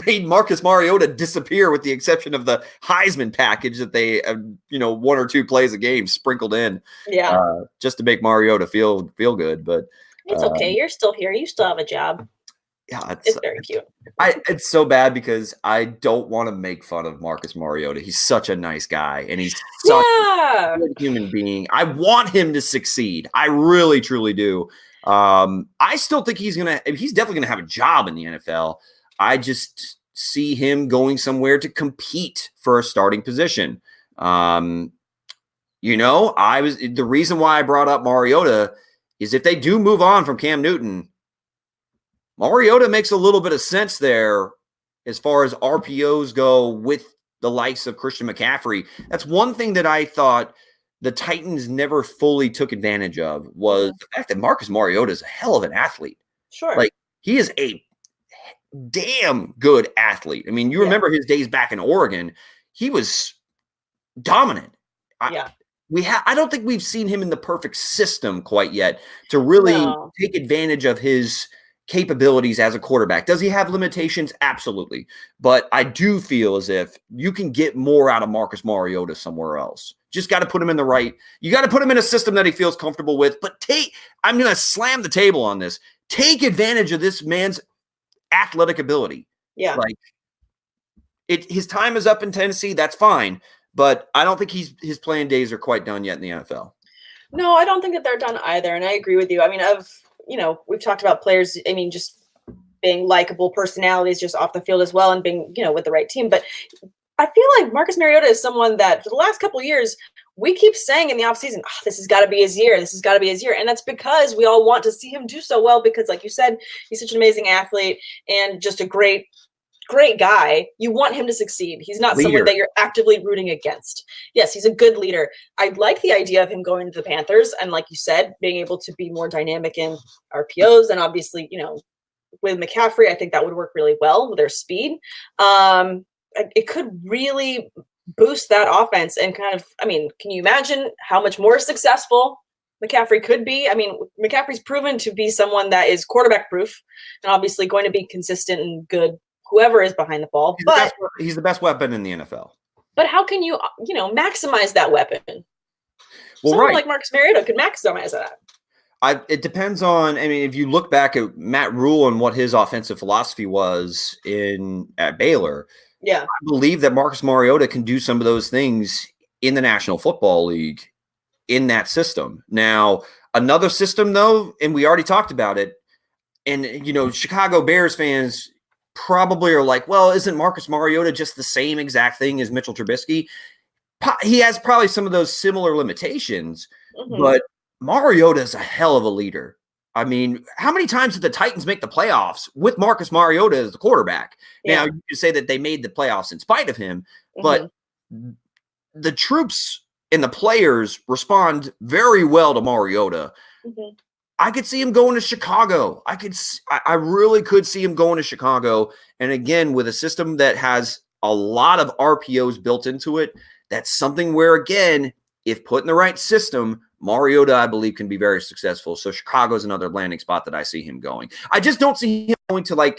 made Marcus Mariota disappear with the exception of the Heisman package that they, 1 or 2 plays a game sprinkled in. Yeah. Just to make Mariota feel good. But it's okay. You're still here. You still have a job. Yeah, it's very cute. It's so bad because I don't want to make fun of Marcus Mariota. He's such a nice guy, and he's such a good human being. I want him to succeed. I really, truly do. I still think he's definitely gonna have a job in the NFL. I just see him going somewhere to compete for a starting position. The reason why I brought up Mariota is if they do move on from Cam Newton, Mariota makes a little bit of sense there as far as RPOs go with the likes of Christian McCaffrey. That's one thing that I thought the Titans never fully took advantage of was the fact that Marcus Mariota is a hell of an athlete. Sure. Like, he is a damn good athlete. I mean, you remember his days back in Oregon. He was dominant. I don't think we've seen him in the perfect system quite yet to really take advantage of his capabilities as a quarterback. Does he have limitations? Absolutely. But I do feel as if you can get more out of Marcus Mariota somewhere else. Just got to put him in you got to put him in a system that he feels comfortable with. But I'm going to slam the table on this. Take advantage of this man's athletic ability. Yeah. Like, his time is up in Tennessee. That's fine. But I don't think his playing days are quite done yet in the NFL. No, I don't think that they're done either. And I agree with you. I mean, we've talked about players, just being likable personalities just off the field as well and being, with the right team. But I feel like Marcus Mariota is someone that for the last couple of years, we keep saying in the offseason, this has got to be his year. This has got to be his year. And that's because we all want to see him do so well because, like you said, he's such an amazing athlete and just a great guy. You want him to succeed. He's not someone that you're actively rooting against. Yes, he's a good leader. I like the idea of him going to the Panthers and, like you said, being able to be more dynamic in RPOs. And obviously, with McCaffrey, I think that would work really well with their speed. It could really boost that offense and can you imagine how much more successful McCaffrey could be? I mean, McCaffrey's proven to be someone that is quarterback proof and obviously going to be consistent and good whoever is behind the ball. He's the best weapon in the NFL. But how can you, maximize that weapon? Well, someone like Marcus Mariota could maximize that. It depends on, if you look back at Matt Rule and what his offensive philosophy was at Baylor, I believe that Marcus Mariota can do some of those things in the National Football League in that system. Now, another system, though, and we already talked about it, and, Chicago Bears fans probably are like, well, isn't Marcus Mariota just the same exact thing as Mitchell Trubisky? He has probably some of those similar limitations, but Mariota is a hell of a leader. I mean, how many times did the Titans make the playoffs with Marcus Mariota as the quarterback? Now, you can say that they made the playoffs in spite of him, but the troops and the players respond very well to Mariota. I could see him going to Chicago. I really could see him going to Chicago. And again, with a system that has a lot of RPOs built into it, that's something where, again, if put in the right system, Mariota, I believe, can be very successful. So Chicago is another landing spot that I see him going. I just don't see him going to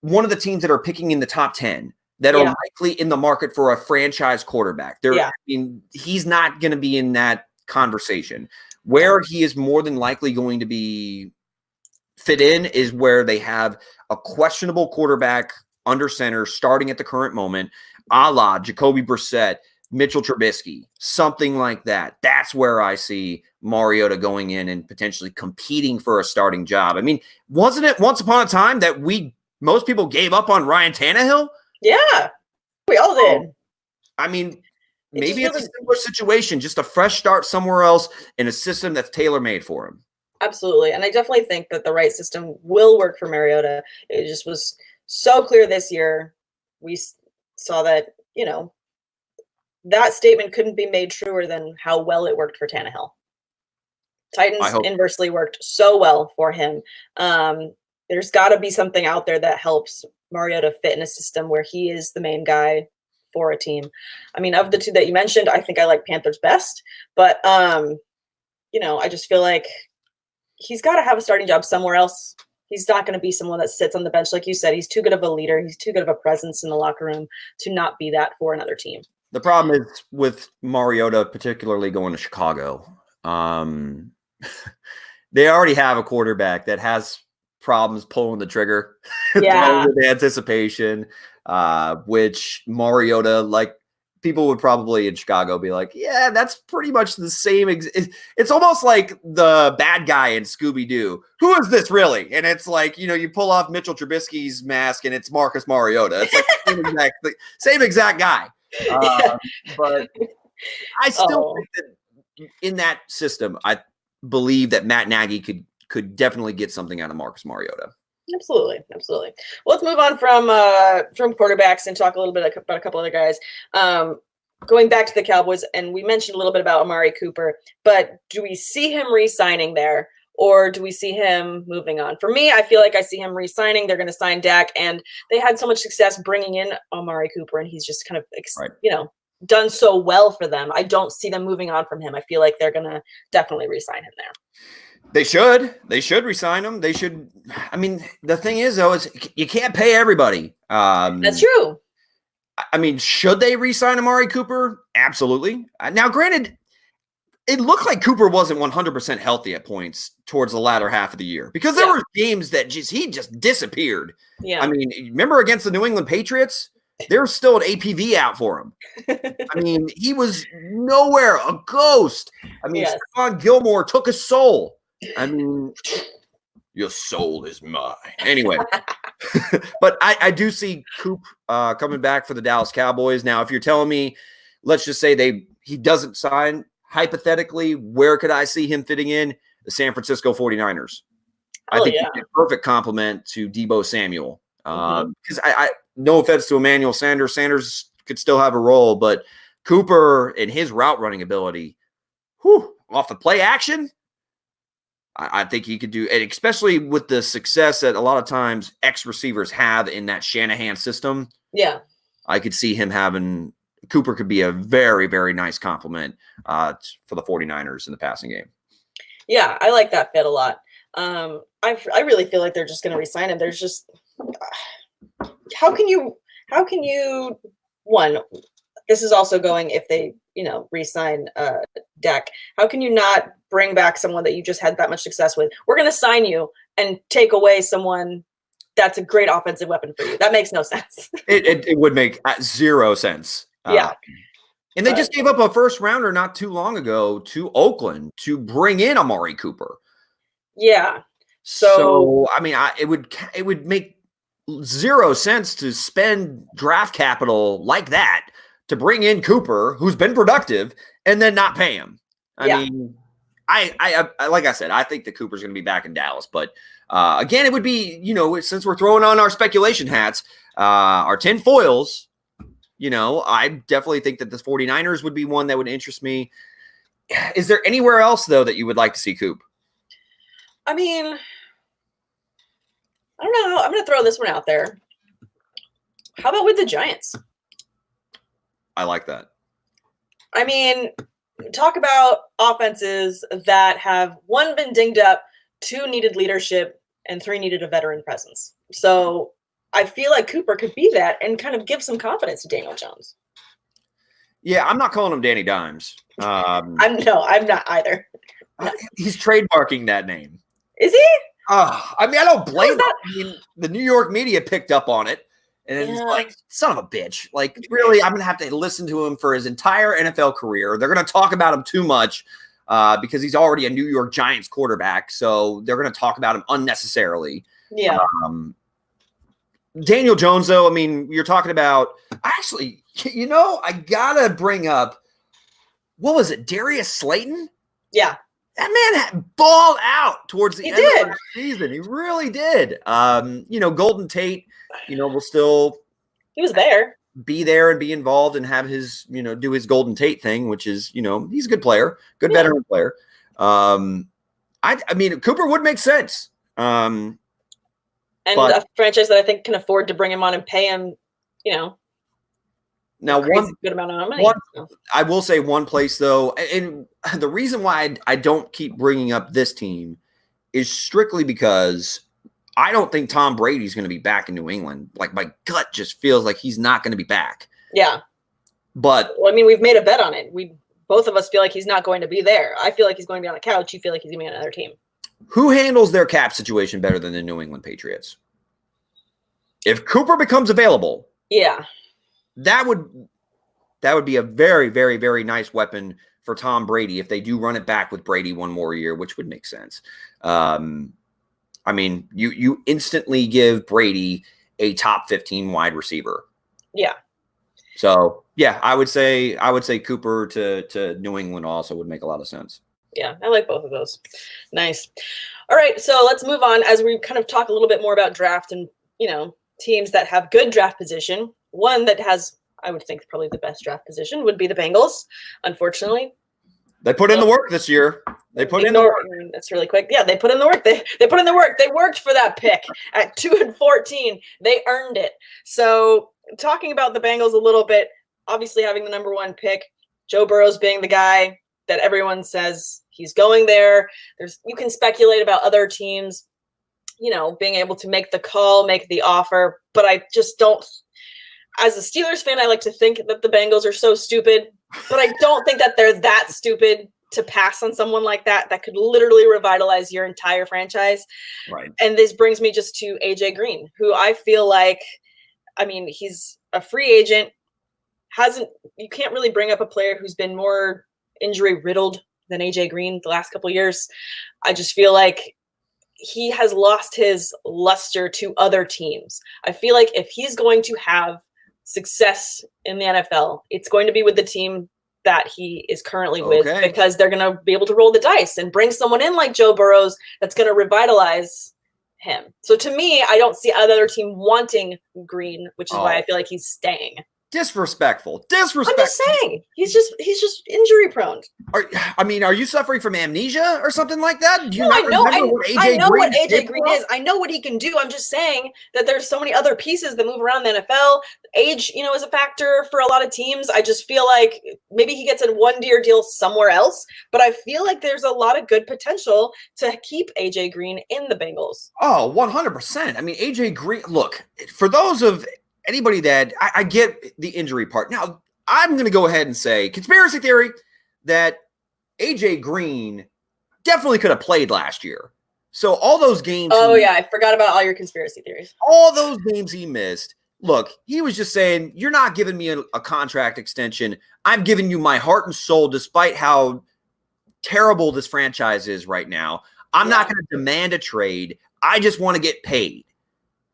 one of the teams that are picking in the top 10 that are likely in the market for a franchise quarterback. He's not going to be in that conversation. Where he is more than likely going to be fit in is where they have a questionable quarterback under center starting at the current moment, a la Jacoby Brissett, Mitchell Trubisky, something like that. That's where I see Mariota going in and potentially competing for a starting job. I mean, wasn't it once upon a time that most people gave up on Ryan Tannehill? Yeah. We all did. I mean, It just maybe it's a really- similar situation, just a fresh start somewhere else in a system that's tailor-made for him. Absolutely. And I definitely think that the right system will work for Mariota. It just was so clear this year. We saw that, that statement couldn't be made truer than how well it worked for Tannehill. I Titans hope. inversely worked so well for him. There's got to be something out there that helps Mariota fit in a system where he is the main guy for a team. I mean, of the two that you mentioned, I think I like Panthers best, but I just feel like he's got to have a starting job somewhere else. He's not going to be someone that sits on the bench. Like you said, he's too good of a leader. He's too good of a presence in the locker room to not be that for another team. The problem is with Mariota, particularly going to Chicago. They already have a quarterback that has problems pulling the trigger, Yeah. with the anticipation, which Mariota, like people would probably in Chicago be like, yeah, that's pretty much the same. It's almost like the bad guy in Scooby-Doo. Who is this really? And it's like, you pull off Mitchell Trubisky's mask and it's Marcus Mariota. It's like same exact guy. But I still think that in that system, I believe that Matt Nagy could definitely get something out of Marcus Mariota. Absolutely. Well, let's move on from quarterbacks and talk a little bit about a couple other guys. Going back to the Cowboys, and we mentioned a little bit about Amari Cooper, but do we see him re-signing there, or do we see him moving on? For me, I feel like I see him re-signing. They're going to sign Dak, and they had so much success bringing in Amari Cooper, and he's just kind of, done so well for them. I don't see them moving on from him. I feel like they're going to definitely re-sign him there. They should re-sign him. They should. I mean, the thing is, though, is you can't pay everybody. That's true. I mean, should they re-sign Amari Cooper? Absolutely. Now, granted, it looked like Cooper wasn't 100% healthy at points towards the latter half of the year because there were games that he just disappeared. Yeah. I mean, remember against the New England Patriots? There's still an APV out for him. I mean, he was nowhere, a ghost. I mean, Stephon Gilmore took his soul. I mean, your soul is mine. Anyway, but I do see Coop coming back for the Dallas Cowboys. Now, if you're telling me, let's just say he doesn't sign, hypothetically, where could I see him fitting in? The San Francisco 49ers. I think he'd be a perfect complement to Deebo Samuel. Because I no offense to Emmanuel Sanders. Sanders could still have a role, but Cooper and his route running ability, off the play action, I think he could do, and especially with the success that a lot of times ex-receivers have in that Shanahan system. Yeah. I could see him Cooper could be a very, very nice compliment for the 49ers in the passing game. Yeah, I like that fit a lot. I really feel like they're just going to re-sign him. There's just how can you one, this is also going if they re-sign Dak, how can you not bring back someone that you just had that much success with? We're going to sign you and take away someone that's a great offensive weapon for you. That makes no sense. It would make zero sense. And they just gave up a first rounder not too long ago to Oakland to bring in Amari Cooper. Yeah. So I mean, it would make zero sense to spend draft capital like that to bring in Cooper, who's been productive, and then not pay him. I mean, I like I said, I think that Cooper's going to be back in Dallas, but again, it would be, since we're throwing on our speculation hats, our tin foils, I definitely think that the 49ers would be one that would interest me. Is there anywhere else, though, that you would like to see Coop? I mean, I don't know. I'm going to throw this one out there. How about with the Giants? I like that. I mean, talk about offenses that have, 1, been dinged up, 2, needed leadership, and 3, needed a veteran presence. So I feel like Cooper could be that and kind of give some confidence to Daniel Jones. Yeah, I'm not calling him Danny Dimes. I'm not either. He's trademarking that name. Is he? I mean, I don't blame him. I mean, the New York media picked up on it. And it's like, son of a bitch. Like, really, I'm going to have to listen to him for his entire NFL career. They're going to talk about him too much because he's already a New York Giants quarterback. So they're going to talk about him unnecessarily. Yeah. Daniel Jones, though, I mean, you're talking about actually, I gotta bring up what was it, Darius Slayton? Yeah. That man had balled out towards the end did. of the season. He really did. Golden Tate, will still he was there. Be there and be involved and have his, do his Golden Tate thing, which is, he's a good player, good veteran player. I mean, Cooper would make sense. And a franchise that I think can afford to bring him on and pay him, now good amount of money. I will say one place though, and the reason why I don't keep bringing up this team is strictly because I don't think Tom Brady's going to be back in New England. Like my gut just feels like he's not going to be back. Yeah. But I mean, we've made a bet on it. Both of us feel like he's not going to be there. I feel like he's going to be on the couch. You feel like he's going to be on another team. Who handles their cap situation better than the New England Patriots? If Cooper becomes available, that would be a very, very, very nice weapon for Tom Brady if they do run it back with Brady one more year, which would make sense. I mean, you instantly give Brady a top 15 wide receiver. Yeah. So yeah, I would say Cooper to New England also would make a lot of sense. Yeah, I like both of those. Nice. All right, so let's move on as we kind of talk a little bit more about draft and, teams that have good draft position. One that has, I would think, probably the best draft position would be the Bengals, unfortunately. They put in the work this year. They put in the work. That's really quick. Yeah, they put in the work. They put in the work. They worked for that pick at 2 and 14. They earned it. So talking about the Bengals a little bit, obviously having the number 1 pick, Joe Burrow's being the guy that everyone says he's going there. You can speculate about other teams, being able to make the call, make the offer, but I just don't. As a Steelers fan, I like to think that the Bengals are so stupid, but I don't think that they're that stupid to pass on someone like that could literally revitalize your entire franchise. Right. And this brings me just to AJ Green, who I feel like, I mean, he's a free agent. You can't really bring up a player who's been more injury riddled than AJ Green the last couple of years. I just feel like he has lost his luster to other teams. I feel like if he's going to have success in the NFL, it's going to be with the team that he is currently with, because they're going to be able to roll the dice and bring someone in like Joe Burrows that's going to revitalize him. So to me, I don't see another team wanting Green, which is why I feel like he's staying. Disrespectful. I'm just saying, he's just injury prone. Are you suffering from amnesia or something like that? Do you I know what AJ Green is. I know what he can do. I'm just saying that there's so many other pieces that move around the NFL. Age, is a factor for a lot of teams. I just feel like maybe he gets a 1-year deal somewhere else, but I feel like there's a lot of good potential to keep AJ Green in the Bengals. Oh, 100%. I mean, AJ Green, look, for those of anybody that I get the injury part. Now, I'm going to go ahead and say conspiracy theory that AJ Green definitely could have played last year. So all those games. Oh, yeah. I forgot about all your conspiracy theories. All those games he missed. Look, he was just saying, you're not giving me a contract extension. I'm giving you my heart and soul, despite how terrible this franchise is right now. I'm not going to demand a trade. I just want to get paid.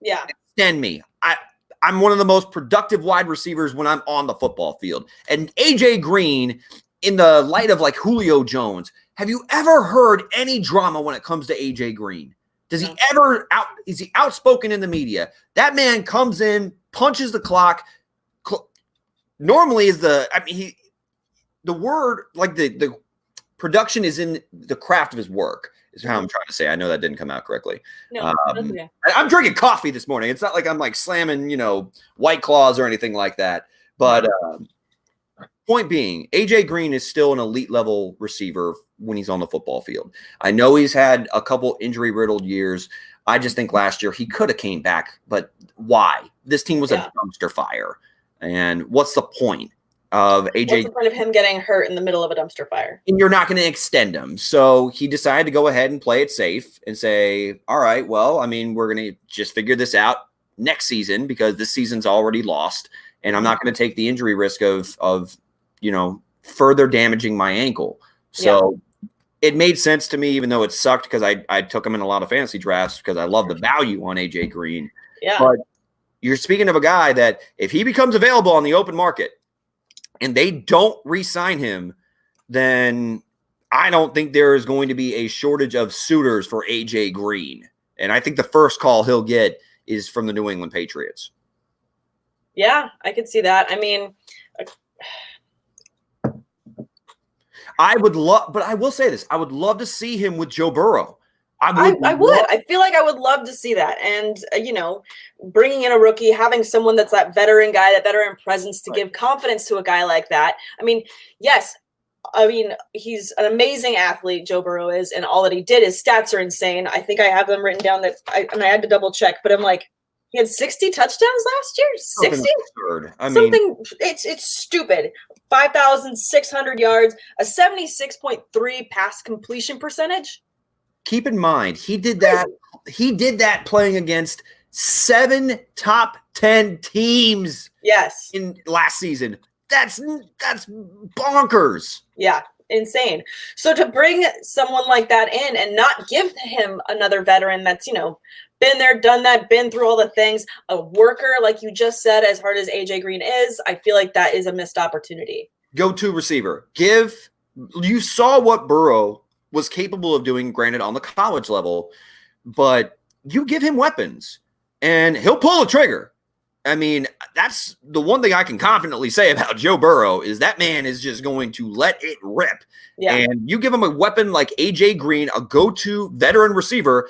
Yeah. Extend me. I'm one of the most productive wide receivers when I'm on the football field. And AJ Green, in the light of like Julio Jones, have you ever heard any drama when it comes to AJ Green? Does he ever is he outspoken in the media? That man comes in, punches the clock. Normally is the production is in the craft of his work. Is how I'm trying to say. I know that didn't come out correctly. No, okay. I'm drinking coffee this morning. It's not like I'm like slamming, White Claws or anything like that. But point being, AJ Green is still an elite level receiver when he's on the football field. I know he's had a couple injury riddled years. I just think last year he could have came back, but why? This team was a dumpster fire. And what's the point of AJ? What's the point of him getting hurt in the middle of a dumpster fire? And you're not going to extend him. So he decided to go ahead and play it safe and say, all right, well, I mean, we're going to just figure this out next season because this season's already lost. And I'm not going to take the injury risk of further damaging my ankle. So it made sense to me, even though it sucked because I took him in a lot of fantasy drafts because I love the value on AJ Green. Yeah. But you're speaking of a guy that if he becomes available on the open market and they don't re-sign him, then I don't think there is going to be a shortage of suitors for AJ Green. And I think the first call he'll get is from the New England Patriots. Yeah, I could see that. I mean, I would love, but I will say this. I would love to see him with Joe Burrow. I would. I feel like I would love to see that. And, bringing in a rookie, having someone that's that veteran guy, that veteran presence to give confidence to a guy like that. I mean, yes, he's an amazing athlete, Joe Burrow is, and all that he did, his stats are insane. I think I have them written down I had to double check, but I'm like, he had 60 touchdowns last year? 60? It's stupid. 5,600 yards, a 76.3 pass completion percentage. Keep in mind, he did that playing against 7 top 10 teams. Yes. In last season. That's bonkers. Yeah, insane. So to bring someone like that in and not give him another veteran that's, been there, done that, been through all the things, a worker, like you just said, as hard as AJ Green is, I feel like that is a missed opportunity. Go-to receiver. You saw what Burrow was capable of doing, granted on the college level, but you give him weapons and he'll pull a trigger. I mean, that's the one thing I can confidently say about Joe Burrow is that man is just going to let it rip. Yeah. And you give him a weapon like AJ Green, a go-to veteran receiver,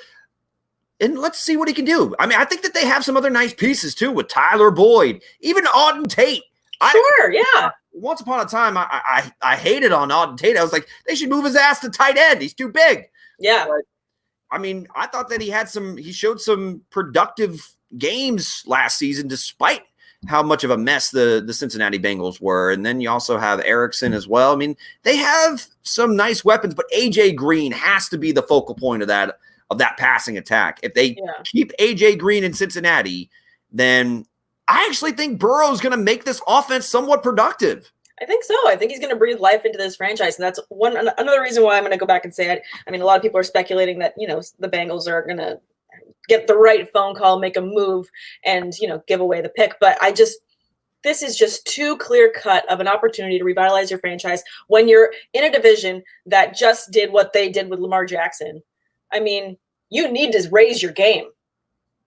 and let's see what he can do. I mean, I think that they have some other nice pieces too with Tyler Boyd, even Auden Tate. Sure, yeah. Once upon a time, I hated on Auden Tate. I was like, they should move his ass to tight end. He's too big. Yeah. But, I mean, I thought that he showed some productive games last season, despite how much of a mess the Cincinnati Bengals were. And then you also have Erickson as well. I mean, they have some nice weapons, but AJ Green has to be the focal point of that passing attack. If they keep AJ Green in Cincinnati, then I actually think Burrow is going to make this offense somewhat productive. I think so. I think he's going to breathe life into this franchise. And that's another reason why I'm going to go back and say it. I mean, a lot of people are speculating that, the Bengals are going to get the right phone call, make a move, and, give away the pick. But this is just too clear cut of an opportunity to revitalize your franchise when you're in a division that just did what they did with Lamar Jackson. I mean, you need to raise your game.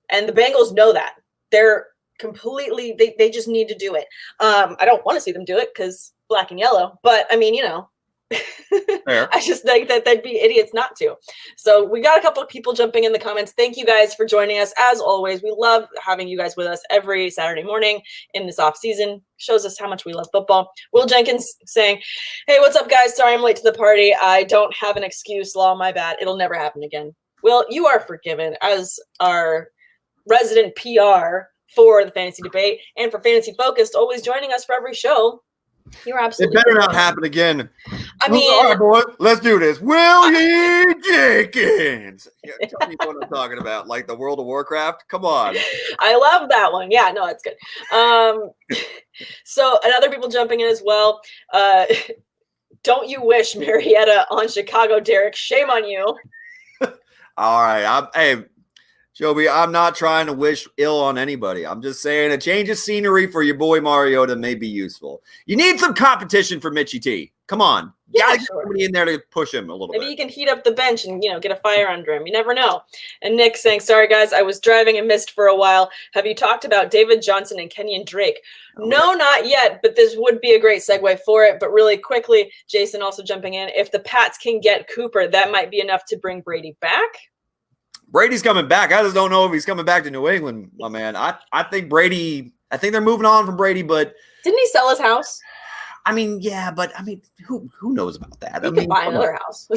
And the Bengals know that. They're completely, they just need to do it. I don't want to see them do it because black and yellow, but I mean, I just think that they'd be idiots not to. So we got a couple of people jumping in the comments. Thank you guys for joining us. As always, we love having you guys with us every Saturday morning in this off season. Shows us how much we love football. Will Jenkins saying, hey, what's up, guys? Sorry I'm late to the party. I don't have an excuse. Law, my bad. It'll never happen again. Will, you are forgiven as our resident PR for the Fantasy Debate and for Fantasy Focused, always joining us for every show. You're absolutely. It better not happen again. I mean, all right, boy, let's do this. Willie Jenkins. Tell me what I'm talking about, like the World of Warcraft. Come on. I love that one. Yeah, no, it's good. So, and other people jumping in as well. Don't you wish Marietta on Chicago, Derek? Shame on you. All right, hey. Joby, I'm not trying to wish ill on anybody. I'm just saying a change of scenery for your boy Mariota may be useful. You need some competition for Mitchie T. Come on. You gotta get somebody in there to push him a little bit. Maybe you can heat up the bench and, get a fire under him. You never know. And Nick saying, sorry, guys, I was driving and missed for a while. Have you talked about David Johnson and Kenyon Drake? No, not yet, but this would be a great segue for it. But really quickly, Jason also jumping in. If the Pats can get Cooper, that might be enough to bring Brady back. Brady's coming back. I just don't know if he's coming back to New England, my man. I think they're moving on from Brady, but didn't he sell his house? I mean, yeah, but I mean, who knows about that? He could buy another house.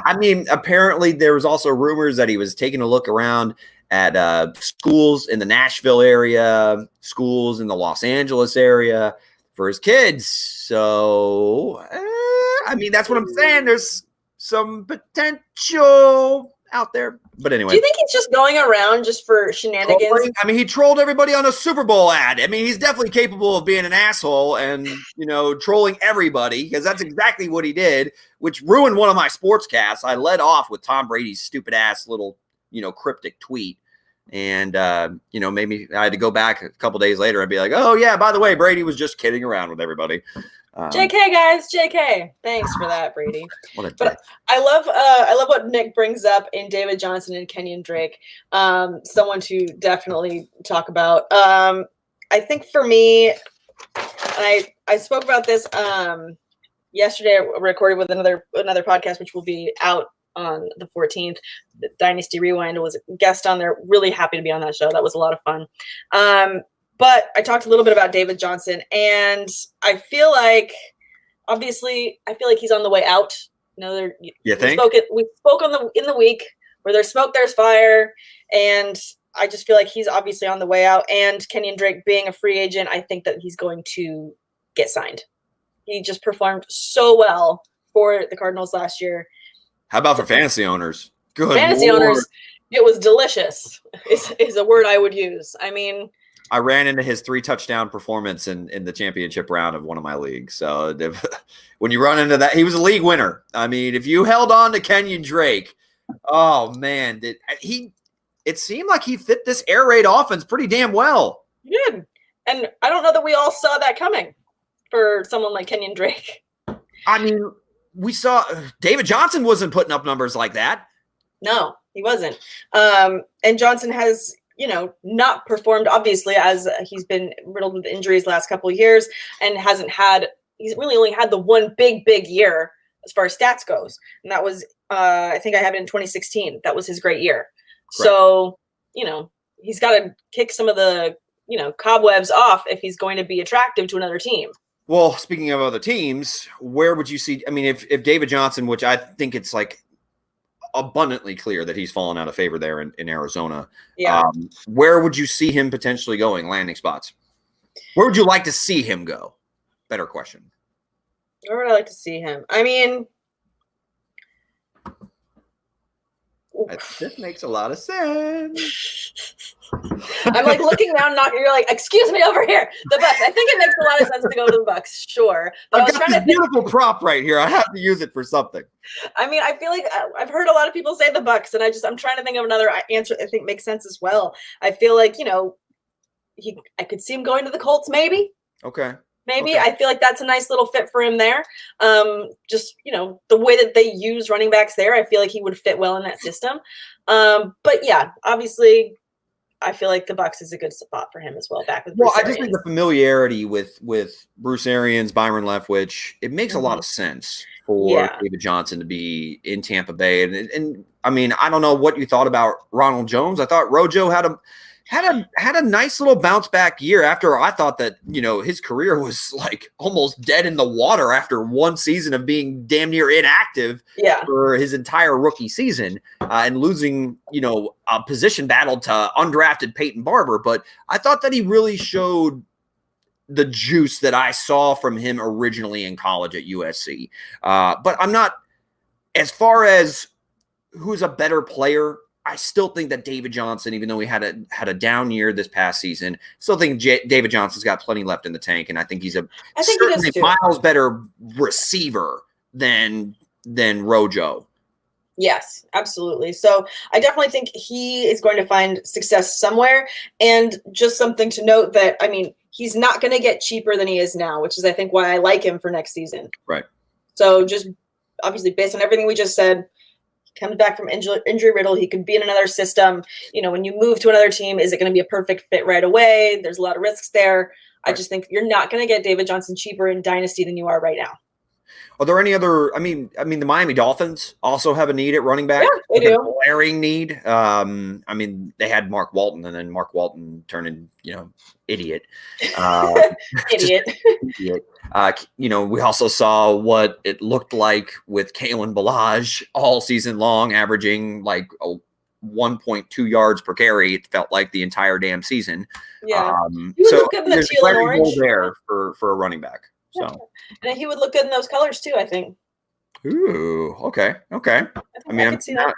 I mean, apparently there was also rumors that he was taking a look around at schools in the Nashville area, schools in the Los Angeles area for his kids. So, I mean, that's what I'm saying. There's some potential out there. But anyway. Do you think he's just going around just for shenanigans? I mean, he trolled everybody on a Super Bowl ad. I mean, he's definitely capable of being an asshole and, trolling everybody because that's exactly what he did, which ruined one of my sports casts. I led off with Tom Brady's stupid ass little, cryptic tweet. And, maybe I had to go back a couple days later and be like, oh, yeah, by the way, Brady was just kidding around with everybody. JK, guys, JK. Thanks for that, Brady. What a But I love what Nick brings up in David Johnson and Kenyon Drake. Someone to definitely talk about. I think for me, and I spoke about this yesterday. I recorded with another podcast, which will be out on the 14th. The Dynasty Rewind was a guest on there. Really happy to be on that show. That was a lot of fun. But I talked a little bit about David Johnson, and I feel like, obviously, he's on the way out. You think? We spoke in the week where there's smoke, there's fire, and I just feel like he's obviously on the way out. And Kenyon Drake being a free agent, I think that he's going to get signed. He just performed so well for the Cardinals last year. How about for fantasy owners? Good fantasy Lord. Owners, it was delicious. Is a word I would use. I mean, I ran into his 3-touchdown performance in the championship round of one of my leagues. So when you run into that, he was a league winner. I mean, if you held on to Kenyon Drake, oh man, it seemed like he fit this air raid offense pretty damn well. He did. And I don't know that we all saw that coming for someone like Kenyon Drake. I mean, we saw David Johnson wasn't putting up numbers like that. No, he wasn't. And Johnson has, not performed, obviously, as he's been riddled with injuries last couple of years and he's really only had the one big year as far as stats goes. And that was, I think I have it in 2016. That was his great year. Correct. So, he's got to kick some of the, cobwebs off if he's going to be attractive to another team. Well, speaking of other teams, where would you see? I mean, if David Johnson, which I think it's like abundantly clear that he's fallen out of favor there in Arizona. Yeah. Where would you see him potentially going, landing spots? Where would you like to see him go? Better question. Where would I like to see him? I mean, this makes a lot of sense. I'm like looking down, you're like, excuse me, over here. The Bucks. I think it makes a lot of sense to go to the Bucks, sure. But I've got this beautiful prop right here. I have to use it for something. I mean, I feel like I've heard a lot of people say the Bucks, and I'm trying to think of another answer I think makes sense as well. I feel like, I could see him going to the Colts, maybe. Okay. Maybe. Okay. I feel like that's a nice little fit for him there. Just, the way that they use running backs there, I feel like he would fit well in that system. But yeah, obviously, I feel like the Bucks is a good spot for him as well. Back with Bruce I just think the familiarity with Bruce Arians, Byron Leftwich, it makes a lot of sense for David Johnson to be in Tampa Bay. And I mean, I don't know what you thought about Ronald Jones. I thought Rojo had a nice little bounce back year after I thought that, his career was like almost dead in the water after one season of being damn near inactive for his entire rookie season and losing, a position battle to undrafted Peyton Barber. But I thought that he really showed the juice that I saw from him originally in college at USC. But I'm not, as far as who's a better player, I still think that David Johnson, even though he had a down year this past season, still think David Johnson's got plenty left in the tank, and I think he's certainly miles better receiver than Rojo. Yes, absolutely. So I definitely think he is going to find success somewhere. And just something to note that, I mean, he's not going to get cheaper than he is now, which is, I think, why I like him for next season. Right. So just obviously based on everything we just said, comes back from injury riddle. He could be in another system. When you move to another team, is it going to be a perfect fit right away? There's a lot of risks there. Right. I just think you're not going to get David Johnson cheaper in Dynasty than you are right now. Are there any other? I mean, the Miami Dolphins also have a need at running back. Yeah, they do. A glaring need. They had Mark Walton, and then Mark Walton turned in, idiot. Idiot. Idiot. We also saw what it looked like with Kalen Ballage all season long, averaging like 1.2 yards per carry. It felt like the entire damn season. Yeah. So look good in the teal and orange there for a running back. So, and he would look good in those colors too, I think. Ooh, okay. I can see that.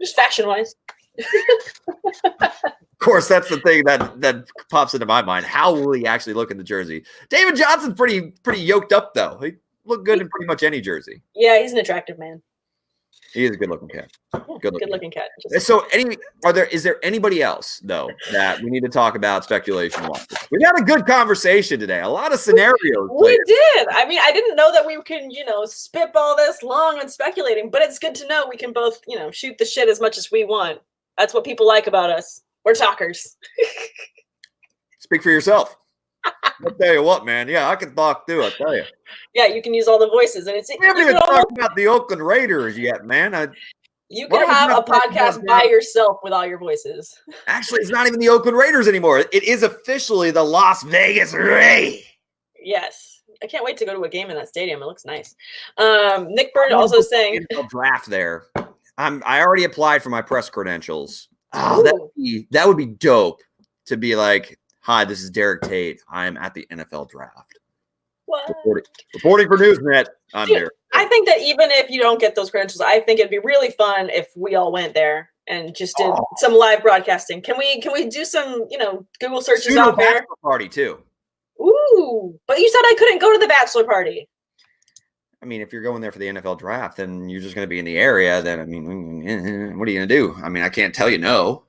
Just fashion-wise. Of course, that's the thing that pops into my mind. How will he actually look in the jersey? David Johnson's pretty yoked up, though. He looked good in pretty much any jersey. Yeah, he's an attractive man. He is a good-looking cat. Yeah, good-looking cat. So, is there anybody else though that we need to talk about speculation-wise? We had a good conversation today. A lot of scenarios. We did. I mean, I didn't know that we can, spitball this long on speculating, but it's good to know we can both, shoot the shit as much as we want. That's what people like about us. We're talkers. Speak for yourself. I'll tell you what, man. Yeah, I can talk too. I'll tell you. Yeah, you can use all the voices, and we haven't even talked about the Oakland Raiders yet, man. You can have a podcast by yourself with all your voices. Actually, it's not even the Oakland Raiders anymore. It is officially the Las Vegas Raiders. Yes. I can't wait to go to a game in that stadium. It looks nice. Nick Bird also saying draft there. I already applied for my press credentials. Oh, that would be dope to be like, hi, this is Derek Tate. I am at the NFL draft. What? Reporting for Newsnet. I'm there. I think that even if you don't get those credentials, I think it'd be really fun if we all went there and just did some live broadcasting. Can we do some, Google searches out there? Party too. Ooh, but you said I couldn't go to the bachelor party. I mean, if you're going there for the NFL draft, then you're just going to be in the area. Then, I mean, what are you going to do? I mean, I can't tell you no.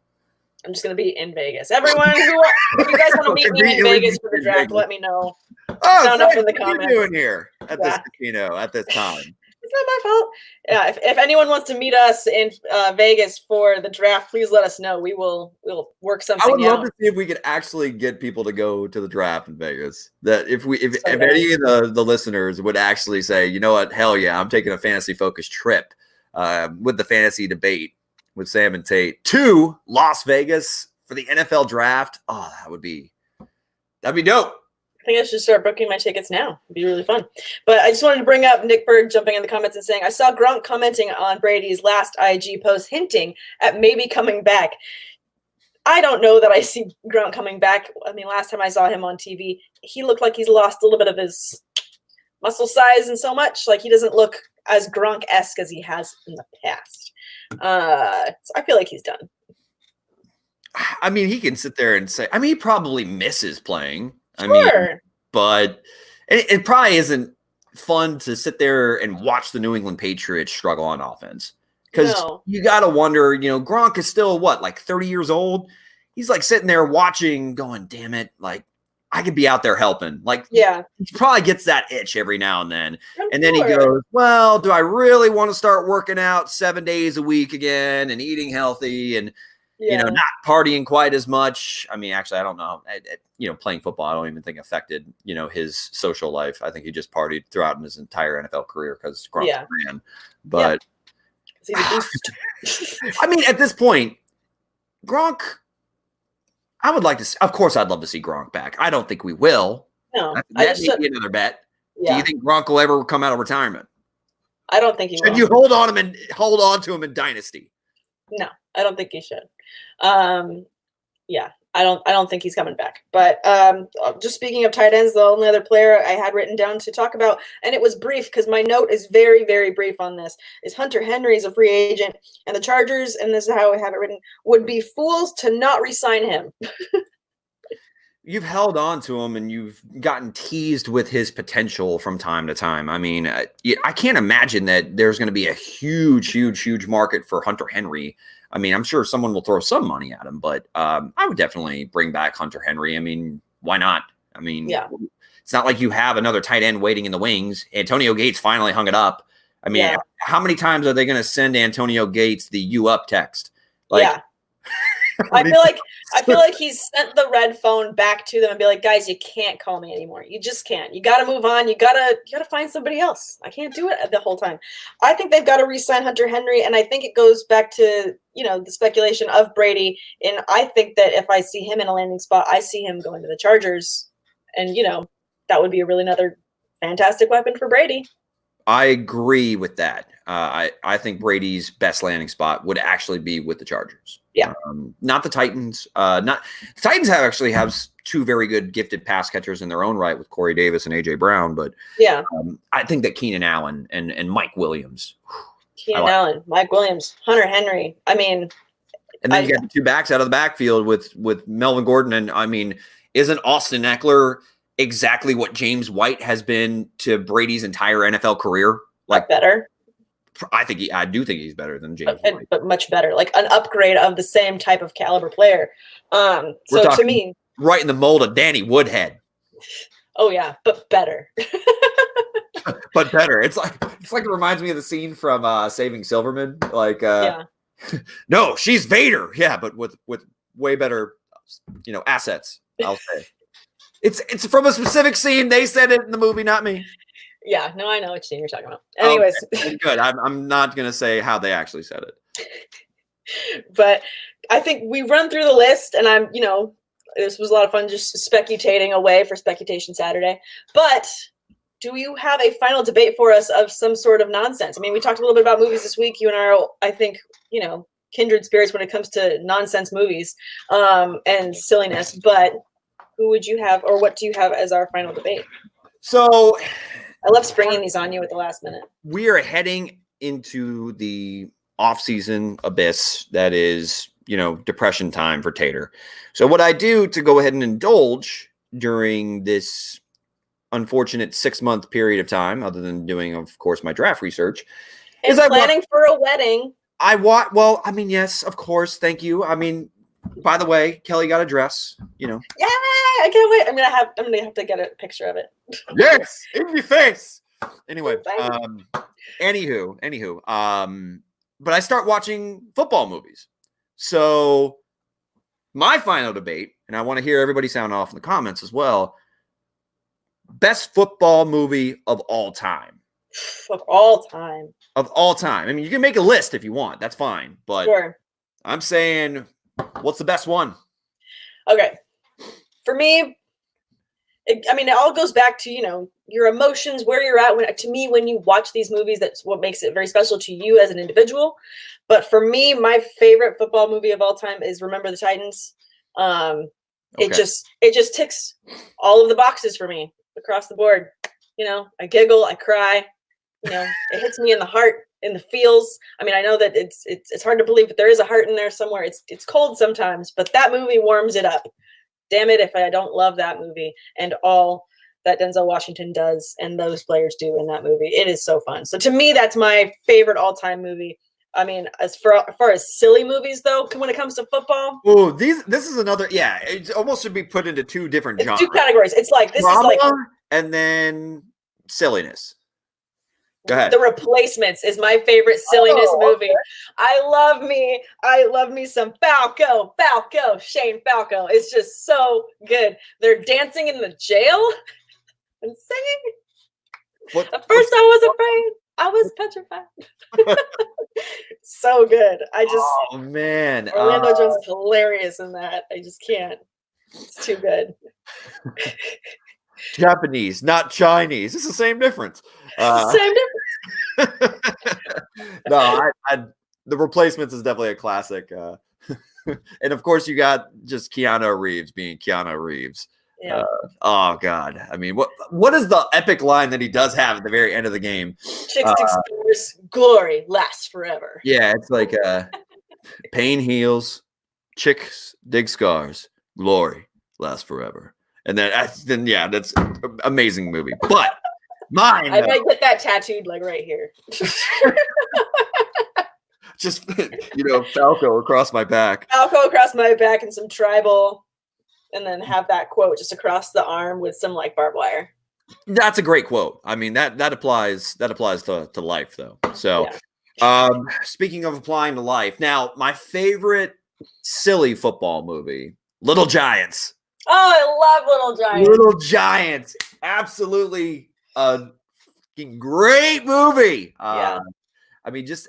I'm just going to be in Vegas. Everyone, if you guys want to meet me in Vegas for the draft, let me know. Sound up in the comments. What are you doing here at this casino at this time? It's not my fault. Yeah, if anyone wants to meet us in Vegas for the draft, please let us know. We'll work something out. I would love to see if we could actually get people to go to the draft in Vegas. That if any of the listeners would actually say, you know what, hell yeah, I'm taking a fantasy focused trip with the fantasy debate with Sam and Tate to Las Vegas for the NFL draft. Oh, that'd be dope. I think I should start booking my tickets now. It'd be really fun. But I just wanted to bring up Nick Berg jumping in the comments and saying, I saw Gronk commenting on Brady's last IG post hinting at maybe coming back. I don't know that I see Gronk coming back. I mean, last time I saw him on TV, he looked like he's lost a little bit of his muscle size and so much. Like he doesn't look as Gronk-esque as he has in the past. So I feel like he's done. I mean, he can sit there and say, I mean, he probably misses playing. Sure. I mean, but it probably isn't fun to sit there and watch the New England Patriots struggle on offense. Because you got to wonder, Gronk is still like 30 years old. He's like sitting there watching going, damn it. Like I could be out there helping. Like, yeah, he probably gets that itch every now and then. And then he goes, well, do I really want to start working out 7 days a week again and eating healthy and, not partying quite as much? I mean, actually, I don't know. Playing football, I don't even think affected, his social life. I think he just partied throughout his entire NFL career because Gronk's a man. But I mean, at this point, Gronk, I would like to. Of course, I'd love to see Gronk back. I don't think we will. No, that may be another bet. Yeah. Do you think Gronk will ever come out of retirement? I don't think he will. Should you hold on to him in Dynasty? No, I don't think he should. Yeah, I don't think he's coming back. But just speaking of tight ends, the only other player I had written down to talk about, and it was brief because my note is very, very brief on this, is Hunter Henry is a free agent, and the Chargers, and this is how I have it written, would be fools to not re-sign him. You've held on to him and you've gotten teased with his potential from time to time. I mean, I can't imagine that there's going to be a huge, huge, huge market for Hunter Henry. I mean, I'm sure someone will throw some money at him, but I would definitely bring back Hunter Henry. I mean, why not? I mean, it's not like you have another tight end waiting in the wings. Antonio Gates finally hung it up. I mean, how many times are they going to send Antonio Gates the "you up" text? I feel like he's sent the red phone back to them and be like, guys, you can't call me anymore. You just can't. You got to move on. You gotta find somebody else. I can't do it the whole time. I think they've got to re-sign Hunter Henry, and I think it goes back to the speculation of Brady. And I think that if I see him in a landing spot, I see him going to the Chargers, and that would be a really another fantastic weapon for Brady. I agree with that. I think Brady's best landing spot would actually be with the Chargers. Yeah, not the Titans. The Titans have two very good gifted pass catchers in their own right with Corey Davis and AJ Brown. But I think that Keenan Allen and Mike Williams. Mike Williams, Hunter Henry. I mean, and then you got the two backs out of the backfield with Melvin Gordon, and I mean, isn't Austin Eckler exactly what James White has been to Brady's entire NFL career? Like better. I do think he's better than James White. But much better, like an upgrade of the same type of caliber player. So to me, right in the mold of Danny Woodhead. Oh yeah, but better. But better. It's like it reminds me of the scene from Saving Silverman. Like, no, she's Vader. Yeah, but with way better, assets. I'll say. It's from a specific scene. They said it in the movie, not me. Yeah, no, I know what scene you're talking about. Anyways, okay, good. I'm not gonna say how they actually said it. But I think we run through the list, and I'm, this was a lot of fun just speculating away for Speculation Saturday. But do you have a final debate for us of some sort of nonsense? I mean, we talked a little bit about movies this week. You and I are, I think, kindred spirits when it comes to nonsense movies and silliness. But who would you have, or what do you have as our final debate? So I love springing these on you at the last minute. We are heading into the off-season abyss that is, depression time for Tater. So what I do to go ahead and indulge during this unfortunate 6-month period of time, other than doing, of course, my draft research, is planning for a wedding. Yes, of course. Thank you. I mean, by the way, Kelly got a dress, Yeah, I can't wait. I'm gonna have to get a picture of it. Yes, in your face. Anyway, anywho, but I start watching football movies. So my final debate, and I want to hear everybody sound off in the comments as well. Best football movie of all time. Of all time. Of all time. I mean, you can make a list if you want. That's fine. But sure. I'm saying, what's the best one? Okay. For me, it all goes back to, your emotions, where you're at. When you watch these movies, that's what makes it very special to you as an individual. But for me, my favorite football movie of all time is Remember the Titans. Okay. It just ticks all of the boxes for me across the board. I giggle, I cry. It hits me in the heart, in the feels. I mean, I know that it's hard to believe, but there is a heart in there somewhere. It's cold sometimes, but that movie warms it up. Damn it if I don't love that movie and all that Denzel Washington does and those players do in that movie. It is so fun. So to me, that's my favorite all-time movie. I mean, as far as silly movies, though, when it comes to football. Oh, this is another. Yeah, it almost should be put into two different genres. Two categories. It's like this drama, is like, and then silliness. Go ahead. The Replacements is my favorite silliness movie. I love me some Falco, Shane Falco. It's just so good. They're dancing in the jail and singing. At first, I was afraid. I was petrified. So good. Oh man, Orlando Jones is hilarious in that. I just can't. It's too good. Japanese, not Chinese. It's the same difference. Same difference. No, The Replacements is definitely a classic. And of course, you got just Keanu Reeves being Keanu Reeves. Yeah. Oh God. I mean, what is the epic line that he does have at the very end of the game? Chicks dig scars, glory lasts forever. Yeah, it's like pain heals, chicks dig scars, glory lasts forever. And then yeah, that's an amazing movie. But mine, I might get that tattooed like right here. Just Falco across my back. Falco across my back and some tribal. And then have that quote just across the arm with some like barbed wire. That's a great quote. I mean, that applies to life though. So speaking of applying to life, now my favorite silly football movie, Little Giants. Oh, I love Little Giants. Little Giants. Absolutely a great movie. Yeah. I mean, just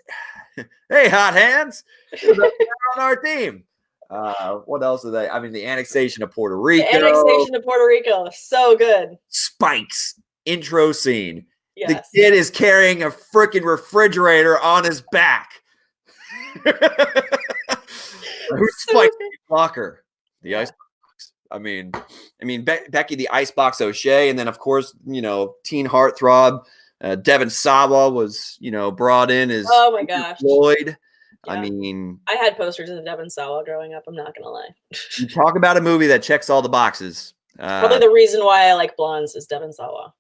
hey, hot hands. They're on our team. What else are they? I mean, the annexation of Puerto Rico. The annexation of Puerto Rico. So good. Spike's intro scene. Yes. The kid is carrying a freaking refrigerator on his back. Who's Spike's blocker? The icebox. I mean, Becky the icebox O'Shea, and then of course, teen heartthrob Devin Sawa was, brought in as oh my gosh, Floyd. Yeah. I mean, I had posters of Devin Sawa growing up. I'm not gonna lie. You talk about a movie that checks all the boxes. Probably the reason why I like blondes is Devin Sawa.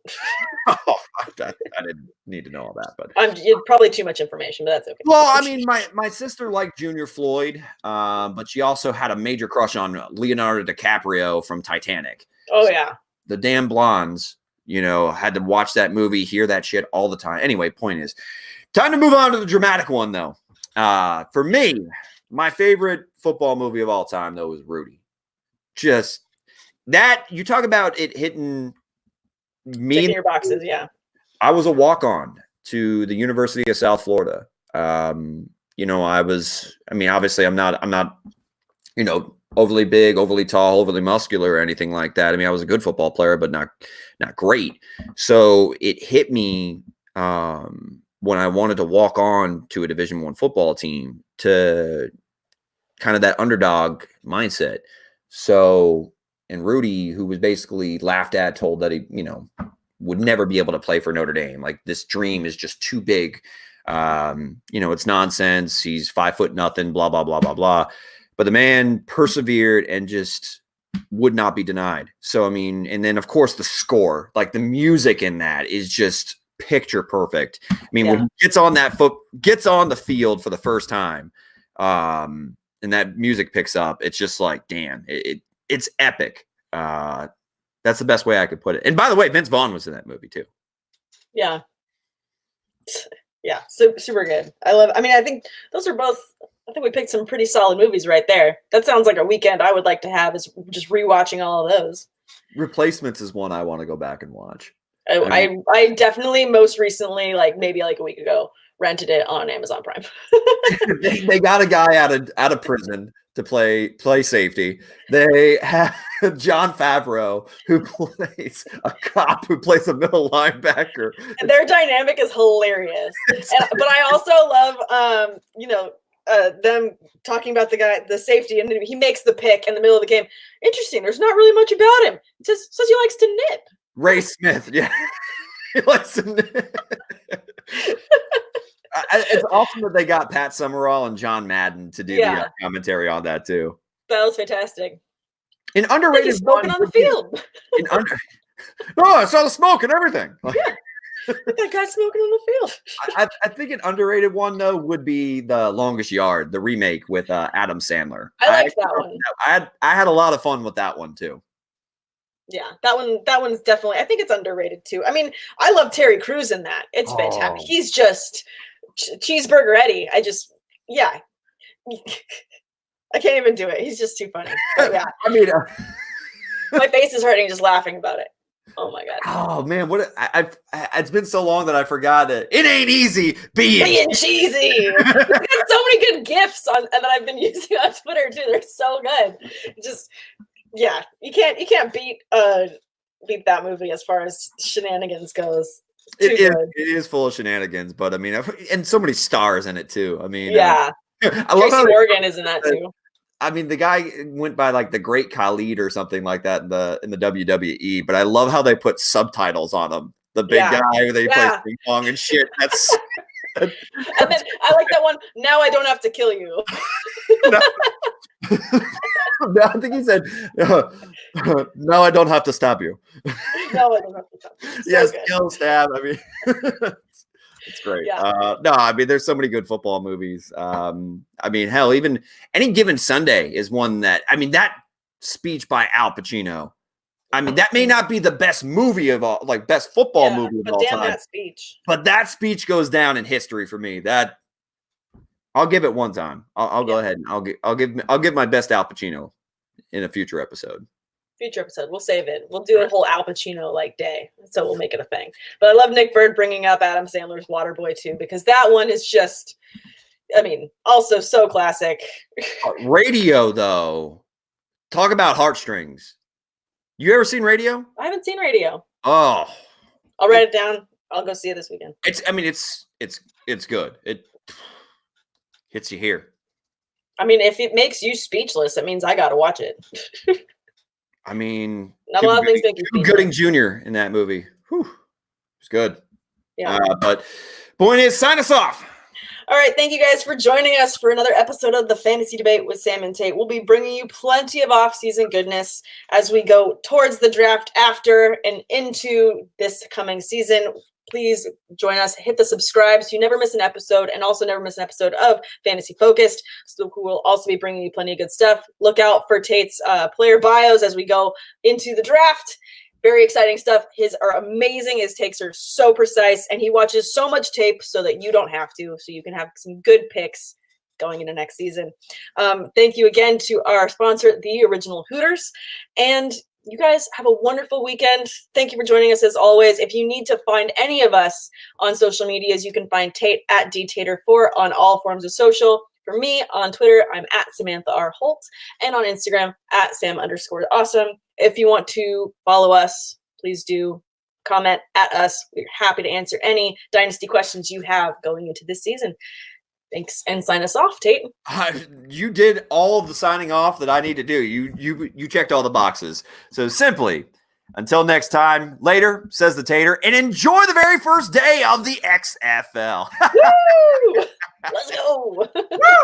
Oh, I didn't need to know all that, but It's probably too much information, but that's okay. well, I mean, my sister liked Junior Floyd, but she also had a major crush on Leonardo DiCaprio from Titanic. Oh yeah, The damn blondes, had to watch that movie, hear that shit all the time. Anyway, point is, time to move on to the dramatic one, though. For me, my favorite football movie of all time, though, is Rudy. Just that, you talk about it hitting me. ticking your boxes, yeah. I was a walk-on to the University of South Florida. Obviously I'm not, overly big, overly tall, overly muscular or anything like that. I mean, I was a good football player, but not great. So it hit me when I wanted to walk on to a Division I football team, to kind of that underdog mindset. So, and Rudy, who was basically laughed at, told that he, would never be able to play for Notre Dame. Like, this dream is just too big. It's nonsense. He's 5 foot nothing, blah, blah, blah, blah, blah. But the man persevered and just would not be denied. So, I mean, and then of course the score, like the music in that is just picture perfect. I mean, when he gets on the field for the first time, and that music picks up, it's just like, damn, it's epic. That's the best way I could put it. And by the way, Vince Vaughn was in that movie too. Yeah. Yeah. Super good. I think those are both, I think we picked some pretty solid movies right there. That sounds like a weekend I would like to have, is just rewatching all of those. Replacements is one I want to go back and watch. I definitely most recently, like maybe like a week ago, rented it on Amazon Prime. They got a guy out of prison to play safety. They have Jon Favreau, who plays a cop who plays a middle linebacker. And their dynamic is hilarious. But I also love, them talking about the safety, and he makes the pick in the middle of the game. Interesting. There's not really much about him. It says he likes to knit. Ray Smith, yeah. He likes to knit. It's awesome that they got Pat Summerall and John Madden to do the commentary on that too. That was fantastic. An underrated smoking on the field. I saw the smoke and everything. That guy smoking on the field. I think an underrated one though would be The Longest Yard, the remake with Adam Sandler. I like that one. I had a lot of fun with that one too. Yeah, that one's definitely, I think it's underrated too. I mean, I love Terry Crews in that. It's fantastic. He's just Cheeseburger Eddie. I can't even do it. He's just too funny. But yeah. I mean, my face is hurting just laughing about it. Oh my god. Oh man, it's been so long that I forgot it. It ain't easy being cheesy. There's so many good gifs and that I've been using on Twitter too. They're so good. Just you can't beat that movie as far as shenanigans goes. It is full of shenanigans, but I mean, and so many stars in it too. I mean, I love Tracy Morgan is in that too. I mean, the guy went by like the Great Khalid or something like that in the WWE, but I love how they put subtitles on him. The big guy who they play ping pong and shit. That's and then I like that one. Now I don't have to kill you. No, I think he said, "No, I don't have to stab you." No, I don't have to stab you. So yes, good. Kill, stab. I mean, it's great. Yeah. No, I mean, there's so many good football movies. I mean, hell, even Any Given Sunday is one that, I mean, that speech by Al Pacino. I mean, that may not be the best movie of all, like best football movie of all time. That speech. But that speech goes down in history for me. That I'll give it one time. I'll go ahead and I'll give my best Al Pacino in a future episode. We'll save it. We'll do a whole Al Pacino like day, so we'll make it a thing. But I love Nick Bird bringing up Adam Sandler's Waterboy too, because that one is just, I mean, also so classic. Radio though, talk about heartstrings. You ever seen Radio? I haven't seen Radio. Oh, I'll write it down. I'll go see it this weekend. It's good. It hits you here. I mean, if it makes you speechless, it means I got to watch it. I mean, not a lot of things make you speechless. Gooding Jr. in that movie. Whew. It's good. Yeah. But point is, sign us off. All right, thank you guys for joining us for another episode of the Fantasy Debate with Sam and Tate. We'll be bringing you plenty of off-season goodness as we go towards the draft after and into this coming season. Please join us, hit the subscribe so you never miss an episode, and also never miss an episode of Fantasy Focused. So we'll also be bringing you plenty of good stuff. Look out for Tate's player bios as we go into the draft. Very exciting stuff. His are amazing. His takes are so precise, and he watches so much tape so that you don't have to, so you can have some good picks going into next season. Thank you again to our sponsor, The Original Hooters, and you guys have a wonderful weekend. Thank you for joining us as always. If you need to find any of us on social medias, you can find Tate at DTater4 on all forms of social. For me, on Twitter, I'm at Samantha R. Holt, and on Instagram, at Sam_awesome. If you want to follow us, please do comment at us. We're happy to answer any Dynasty questions you have going into this season. Thanks, and sign us off, Tate. You did all of the signing off that I need to do. You checked all the boxes. So simply, until next time, later, says the Tater, and enjoy the very first day of the XFL. Woo! Let's go.